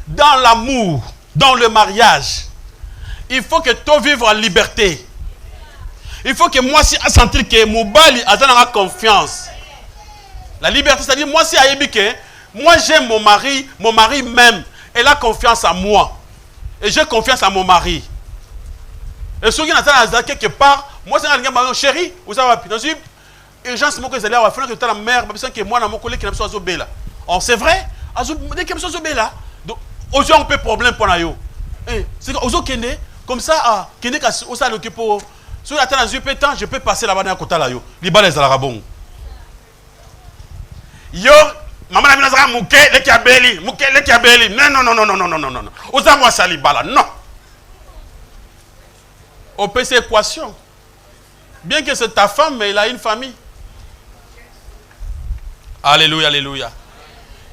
Dans l'amour, dans le mariage, il faut que tu vives en liberté. Il faut que moi, si je sens que mon bali a confiance. La liberté, c'est-à-dire, moi, si je moi j'aime mon mari m'aime, elle a confiance en moi. Et j'ai confiance en mon mari. Et ceux qui n'attendent quelque part, moi c'est un chéri, vous savez, dans une urgence, moi que vous allez avoir, il faut que la mère, que moi, mon collègue qui n'a pas besoin de là. C'est vrai, dès qu'il y a besoin de là, aujourd'hui on peut problème pour nous. C'est que comme ça, Kende, on s'en occupe pour. Si vous attendez dans un peu de temps, je peux passer là-bas dans le côté là. Les balles, les arabons. Yo. Maman a dit mouké le kiabeli. Non. Osa moi salibala. Non. On peut ces équations. Bien que c'est ta femme, mais elle a une famille. Alléluia, alléluia.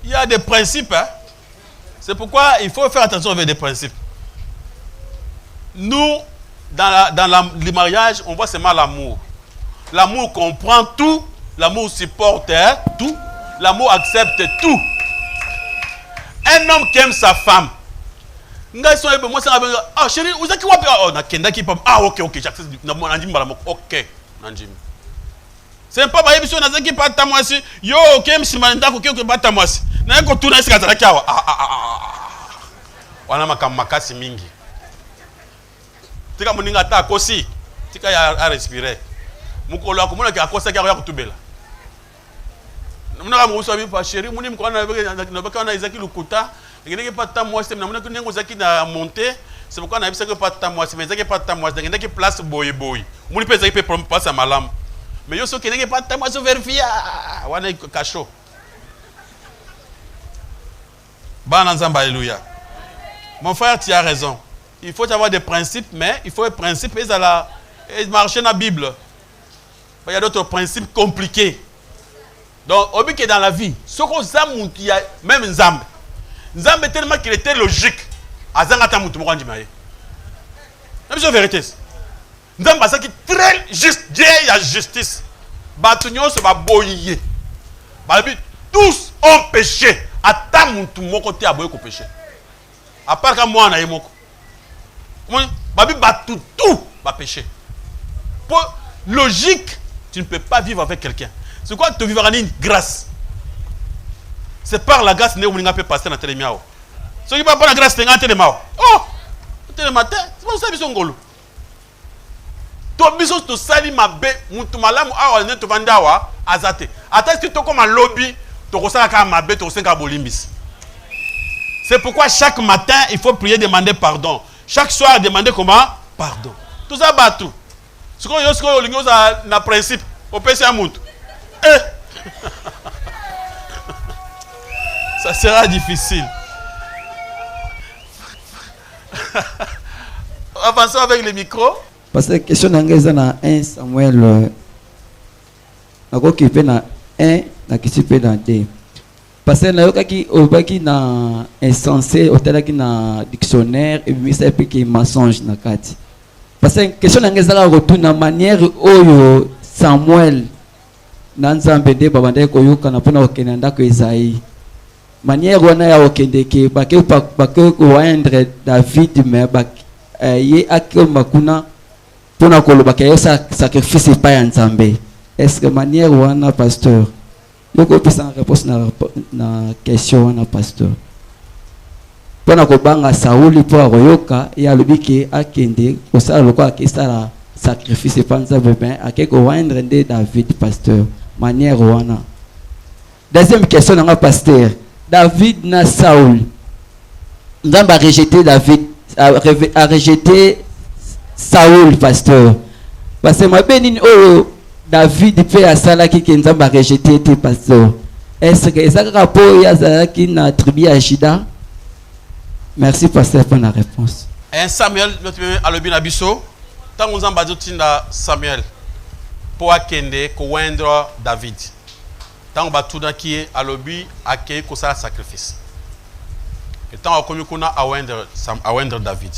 Il y a des principes. Hein? C'est pourquoi il faut faire attention avec des principes. Nous, dans le mariage, on voit seulement l'amour. L'amour comprend tout. L'amour supporte tout. L'amour accepte tout. Un homme qui aime sa femme. Moi, ça ah, chérie, vous êtes qui? Oh, nakenda qui pas. Ah, ok, j'accepte. Ok, Nanjim. C'est pas ma émission, n'a pas ta moi si. Yo, ok, si manda ko ke pas ta moi si. Na ko tuna isi kazala kawa. Wana makasi mingi. Tika muninga ta kosi. Tika ya respirer. Mukolo akomona ki akosa ki ya kutubela. Muna kamuso abi pa chérie, muni mkona na baka na Isaki Lukuta. Ngene pas ta moi si na muna kunengo zaki na monter. C'est pourquoi na bisaka pas ta moi si, mais zaki pas ta moi, ngene ki place boy. Muni pe zaki pe place malam. Mais yo so kenenge pas ta moi so vérifier. Wana kacho. Bana nzamba, alléluia. Mon frère, tu as raison. Il faut avoir des principes, mais il faut des principes et marcher dans la Bible. Il y a d'autres principes compliqués. Donc, au but que dans la vie, ce qu'on a, même Nzambe. Nzambe tellement qu'il était logique. Azangata mutu moko ndimaye. C'est la vérité. Nzambe ça qui très juste, Dieu y a justice. Batunyo se ba boyé. Tous ont péché. Ata mutu moko te aboye ko péché. À part que moi na yemoko. Babi batu tout va péché. Pour logique, tu ne peux pas vivre avec quelqu'un. C'est quoi te vivre en une grâce? C'est par la grâce que nous peut passer dans télémiao. Ce qui pas la grâce c'est dans télémiao. Oh, télématin, c'est pas ça biso ngolo. To biso to sali mabe mutu malamu awa ne to vandawa azate. Ata si to comme un lobby, to kosala ka mabe to senga bolimbis. C'est pourquoi chaque matin, il faut prier, demander pardon. Chaque soir, demander comment? Pardon. Tout ça, tout. Ce qu'on a un principe, au PC à Mount. Ça sera difficile. Avançons avec les micros. Parce que la question est dans 1 Samuel. Qui est dans 1, qui est dans 2. Parce que na na insensé otelaki na dictionnaire et puis ça qui mensonge na kati. Parce que question ngezala retourna manière oyo Samuel na Nzambe de babande ko yoka na pona okenda ko Isaïe. Manière wana ya okende ke bake ko waendre David mais ye akyo makuna pona ko lobaka yesa sacrifice pa ya Nzambe. Est-ce que manière wana pasteur? Je vais une réponse na question na pasteur. Pona ko banga Sauli po aroyoka ya lobiki akende ko sala loko akisala sacrifice panza bébé akeko wendre de David pasteur manière wana. Deuxième question na pasteur. David na Saul. Nzamba a rejeté David a rejeté Saul pasteur. Parce que ma benine oh David peut à ça qui Nzamba a rejeté tes pasteurs. Est-ce que ça rapport ya qui na tribu à Juda? Merci pasteur pour la réponse. Un Samuel notre alobi na biso tant Nzamba zotinda Samuel pour akende ko wendre David. Tant batuna qui alobi ake ko sala sacrifice. Et tant okomi kuna a wendre David.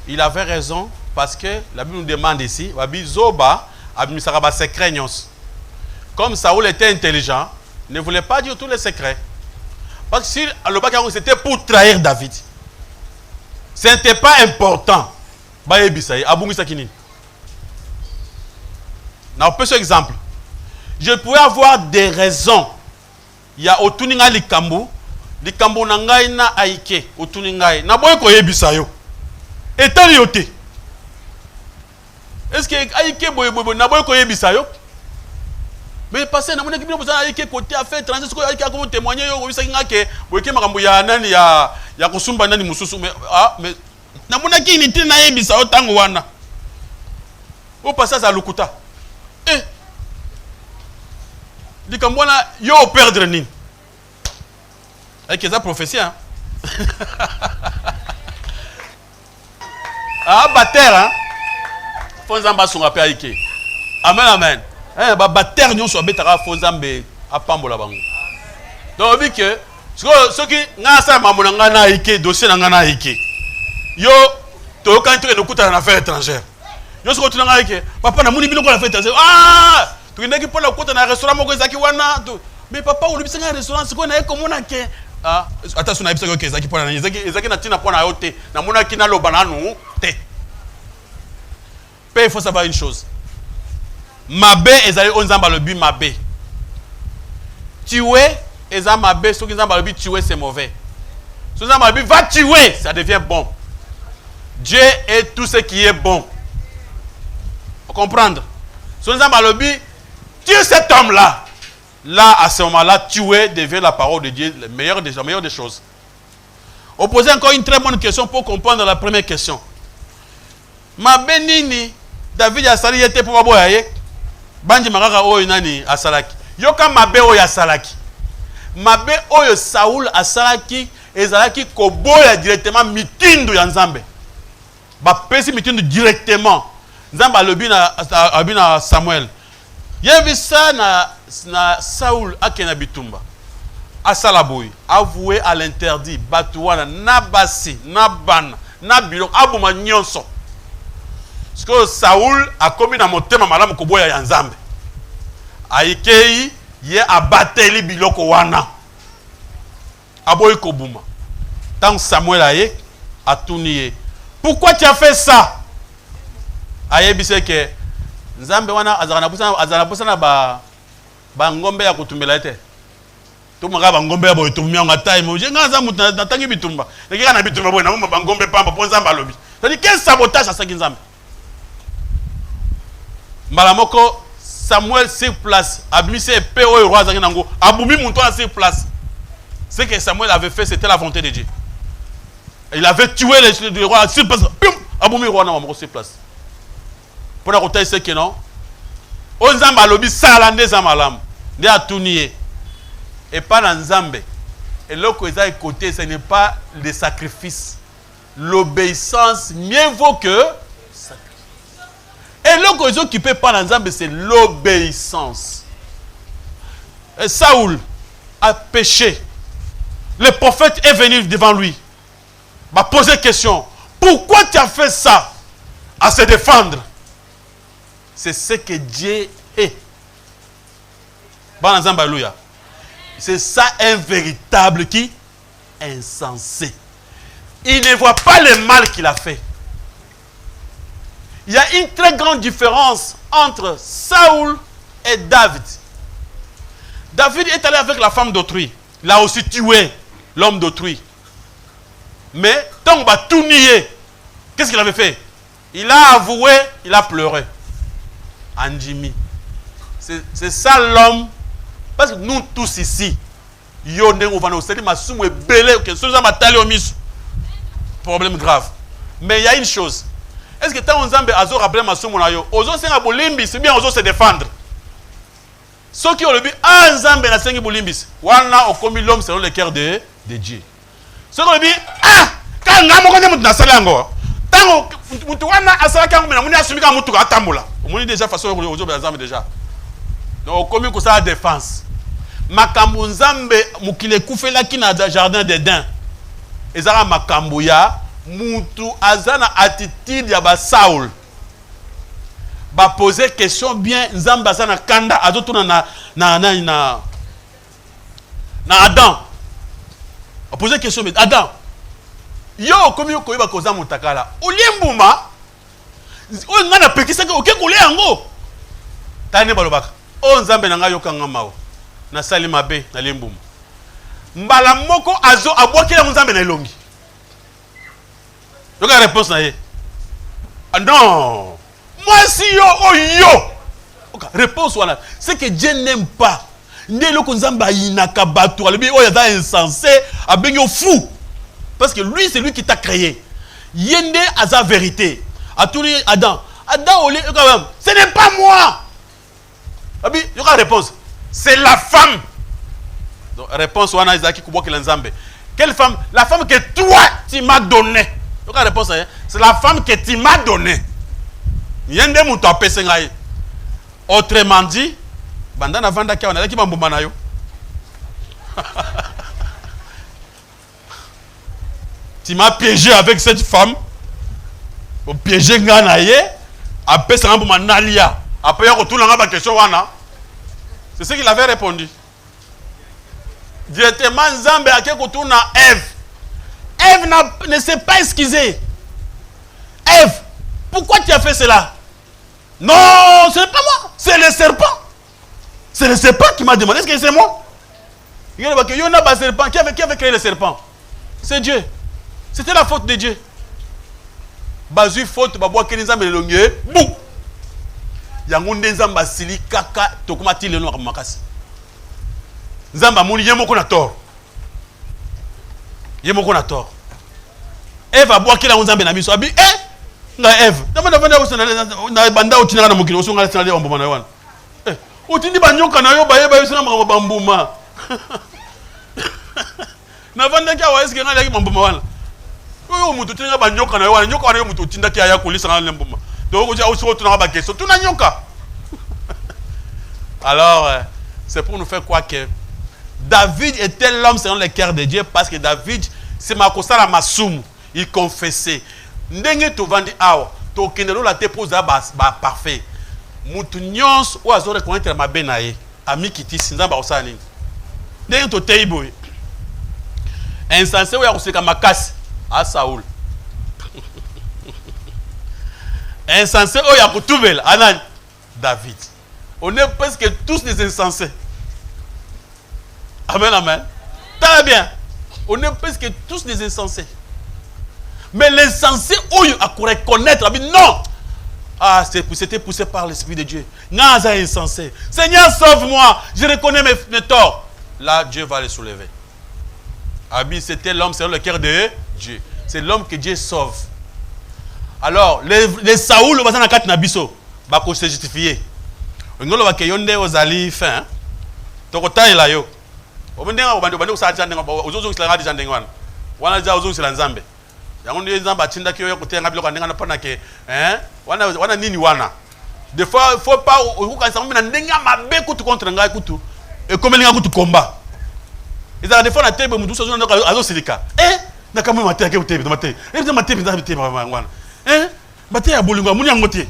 Il avait raison parce que la Bible nous demande ici, babi zoba Abmisaraba secret. Comme Saoul était intelligent, ne voulait pas dire tous les secrets. Parce que si le bac c'était pour trahir David, ce n'était pas important. Un peu ce exemple. Je pouvais avoir des raisons. Il y a Otuninga Likambu, Likambu Nangai na Aike, Otuningai. Naboye koyebisayo. Et taliote. Est-ce que Aïké boy naboy ko yebisa yo? Mais passé na mona kibino bozana Aïké côté affaire étrangère ce ko Aïké a comment témoigner yo obisa ngake boyeke makambo ya nani ya kusumba nani mususu mais mais na mona ki ni tina yebisa yo tango wana. O passage à Lukuta. Likambo na yo perdre nini? Avec ça prophétie hein. Bataire hein. Fonzamba songa pe aike. Amen amen. Bataire nyon so betara fonzambe apambola bango. Donc on dit que ce qui nga sa mamona nga na aike dossier nga na aike. Yo to quand tu no kuta na affaire étrangère. Yo so tuna nga aike. Papa na muni bino ko na affaire étrangère. Ah! Tu ndeki pour la kuta na restaurant moko ezaki wana. Mais papa on lui bisanga restaurant siko na eko mona ke attention na biso ko ezaki pona ezaki na tina pona yo te na mona kina lobana no te. Il faut savoir une chose. Mabe ezali onzamba le but mabe. Tuer ezali mabe, ce qui nzamba le but tuer c'est mauvais. Ce qui nzamba le but va tuer, ça devient bon. Dieu est tout ce qui est bon. Faut comprendre. Ce qui nzamba le but tue cet homme là. Là à ce moment-là tuer devient la parole de Dieu, la meilleure des choses. On posait encore une très bonne question pour comprendre la première question. Mabe nini David asali yete pour baboya ye banji makaka oyo nani asalaki yoka mabe oyo asalaki mabe oyo Saoul asalaki ezalaki koboya directement mitindo ya Nzambe ba pesi mitindo directement Nzambe alobi na Samuel yebi ça na Saoul akena bitumba asala boy avoué à l'interdit batuwana na basi na bana na biloko abuma nyonso. Parce que Saoul a commis dans mon thème madame Koboya ya Nzambe. Aikei ye abateli biloko wana. Aboy kobuma. Tant Samuel aye a tourné. Pourquoi tu as fait ça? Aye bise que Nzambe wana azana busana ba ngombe ya kutumbela ete. To maka ba ngombe ya boy tumia ngata imo. Je ngaza mutu na tangi bitumba. Nekika na bitumba boy na ba ngombe pamba po Nzambe alobi. C'est-à-dire quel sabotage à ça Nzambe? Malamoko Samuel sur place abmise épée au roi Zanginango abumi montoa sur place. Ce que Samuel avait fait c'était la volonté de Dieu. Il avait tué le roi sur place. Abumi roi na sur place. Pour la côté c'est que non. Onzamba lobi salande za malam. Ndi atunié. Et pas dans Nzambe. Et là que ça côté ce n'est pas le sacrifice. L'obéissance mieux vaut que et l'autre qui peut pas dans Nzambe, c'est l'obéissance. Saoul a péché. Le prophète est venu devant lui. M'a posé question. Pourquoi tu as fait ça? À se défendre. C'est ce que Dieu est. C'est ça un véritable qui? Insensé. Il ne voit pas le mal qu'il a fait. Il y a une très grande différence entre Saoul et David. David est allé avec la femme d'autrui. Il a aussi tué l'homme d'autrui. Mais tant qu'on va tout nier, qu'est-ce qu'il avait fait? Il a avoué, il a pleuré. Andjimi. C'est ça l'homme. Parce que nous tous ici, problème grave. Mais il y a une chose. Est-ce que tant Nzambe azo rappelé ma soumona yo, ozo senga bolimbi, c'est bien ozo se défendre. Ceux qui ont le but, Nzambe na sengi bolimbis, wana okomi l'homme selon le cœur de Dieu. Ceux qui ont le but, quand ngamo konde mutu na salango, tango mutu wana asala kango mena muni asumika mutu ka tambola. Omoni déjà façon ozo be Nzambe déjà. Donc okomi ko sa défense. Makambo Nzambe mukile kufela kina jardin d'Éden. Ezara makambo ya Moutou azana attitude ya ba Saul. Ba poser question bien Nzamba sana kanda azotuna na Adam. Ba poser question mais Adam. Yo komi ko ba koza mutakala. Oliembuma. O ngana pekisa ke oke kule yango. Tane balobaka. O Nzambe nanga yo kanga mawo. Na salima be na lembuma. Mbala moko azo abwakela Nzambe na elongi. Donc la réponse là est non. Moi si yo oh yo. Réponse voilà. C'est que Dieu n'aime pas. Ndelo konzamba inaka batu. Alebi oh yada insensé, abenyo fou. Parce que lui c'est lui qui t'a créé. Yende a sa vérité. A tout Adam. Adam oli quand même. Ce n'est pas moi. Abi, yo la réponse. C'est la femme. Donc réponse wana Isaac kuboke Nzambe. Quelle femme? La femme que toi tu m'as donnée. Donc la réponse est, c'est la femme que tu m'as donnée. Yende muto apese ngai. Autrement dit, bandana vanda kia wana ki bambuma na yo. Tu m'as piégé avec cette femme. Pour piéger nga na ye, apesa ngambuma nalia. Après yako tout langa ba question wana. C'est ce qu'il avait répondu. Directement, Nzambe a retourné à Ève. Ève ne s'est pas excusée. Ève, pourquoi tu as fait cela? Non, ce n'est pas moi, c'est le serpent. C'est le serpent qui m'a demandé. Est-ce que c'est moi? Il y a un serpent. Qui avait créé le serpent? C'est Dieu. C'était la faute de Dieu. Bazu faute, babwa kenizambe le longue. Bou. Yangunde nzamba sili kaka tokumati le noir makasi. Nzamba muni yemoko na tort. Yemoko na tort. Eve abwa kila nzambe na miso abi nga Eve. Na banda utinanga na mukilo so ngala tsala omboma na wana. Utindi banyoka na yo bayeba yo sina bambuma. Na vanda kia wa eske ngala ki bambuma wana. Oyo mutu tinga banyoka na yo wana nyoka wana yo mutu tinda kia ya kulisa ngala mbuma. Donc on aussi retourner à la question. Tout n'a nyoka. Alors c'est pour nous faire croire que David était l'homme selon le cœur de Dieu parce que David c'est ma kosala masum, il confessait. Ndenge to vandi awa, to kendelo la te pose ba parfait. Mutu nyons ou azo reconnaître ma benaye, ami kiti sinza ba osani. Ndenge to teibo. Insensé ou ya kuseka makasi à Saoul. Insensé ou ya kutubel anan David. On est presque tous des insensés. Amen, amen. Très bien. On est presque tous des insensés. Mais l'insensé, où il a reconnaître, non. Ah, c'était poussé par l'Esprit de Dieu. Naza insensé. Seigneur, sauve-moi. Je reconnais mes torts. Là, Dieu va les soulever. Abi, c'était l'homme, c'est le cœur de Dieu. C'est l'homme que Dieu sauve. Alors, les Saoul, on va s'en nabiso. Bah, qu'on se justifie. On va que yonde aux alliés fin. Tokota il a yo. Obendenga obande sa tshande ozozo sila ngadi tshande ngwana wana ja ozozo sila nzambe yango ndi nzamba tshinde kiyo kutenga biloko ndengana pana ke wana nini wana des fois faut pas okukanisa mona ndenga mabe kutu contre ngai kutu e komelinga kutu komba ezala des fois na tebe mudu sozo ndoka azo silika na kamwe mateke utebe mateke mateke nzambe tebe ngwana bateye ya bolingo muni yangote.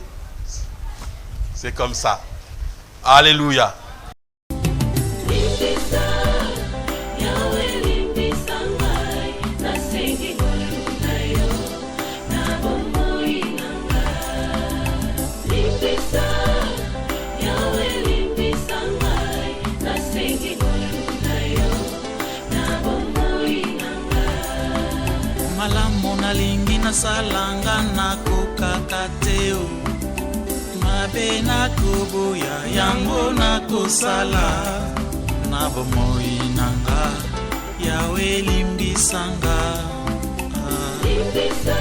C'est comme ça. Alléluia. Malamu nalingi nasalanga nakokaka teo mabe nakoboya yango nakosala na bomoi nanga yawe limbisanga limbisa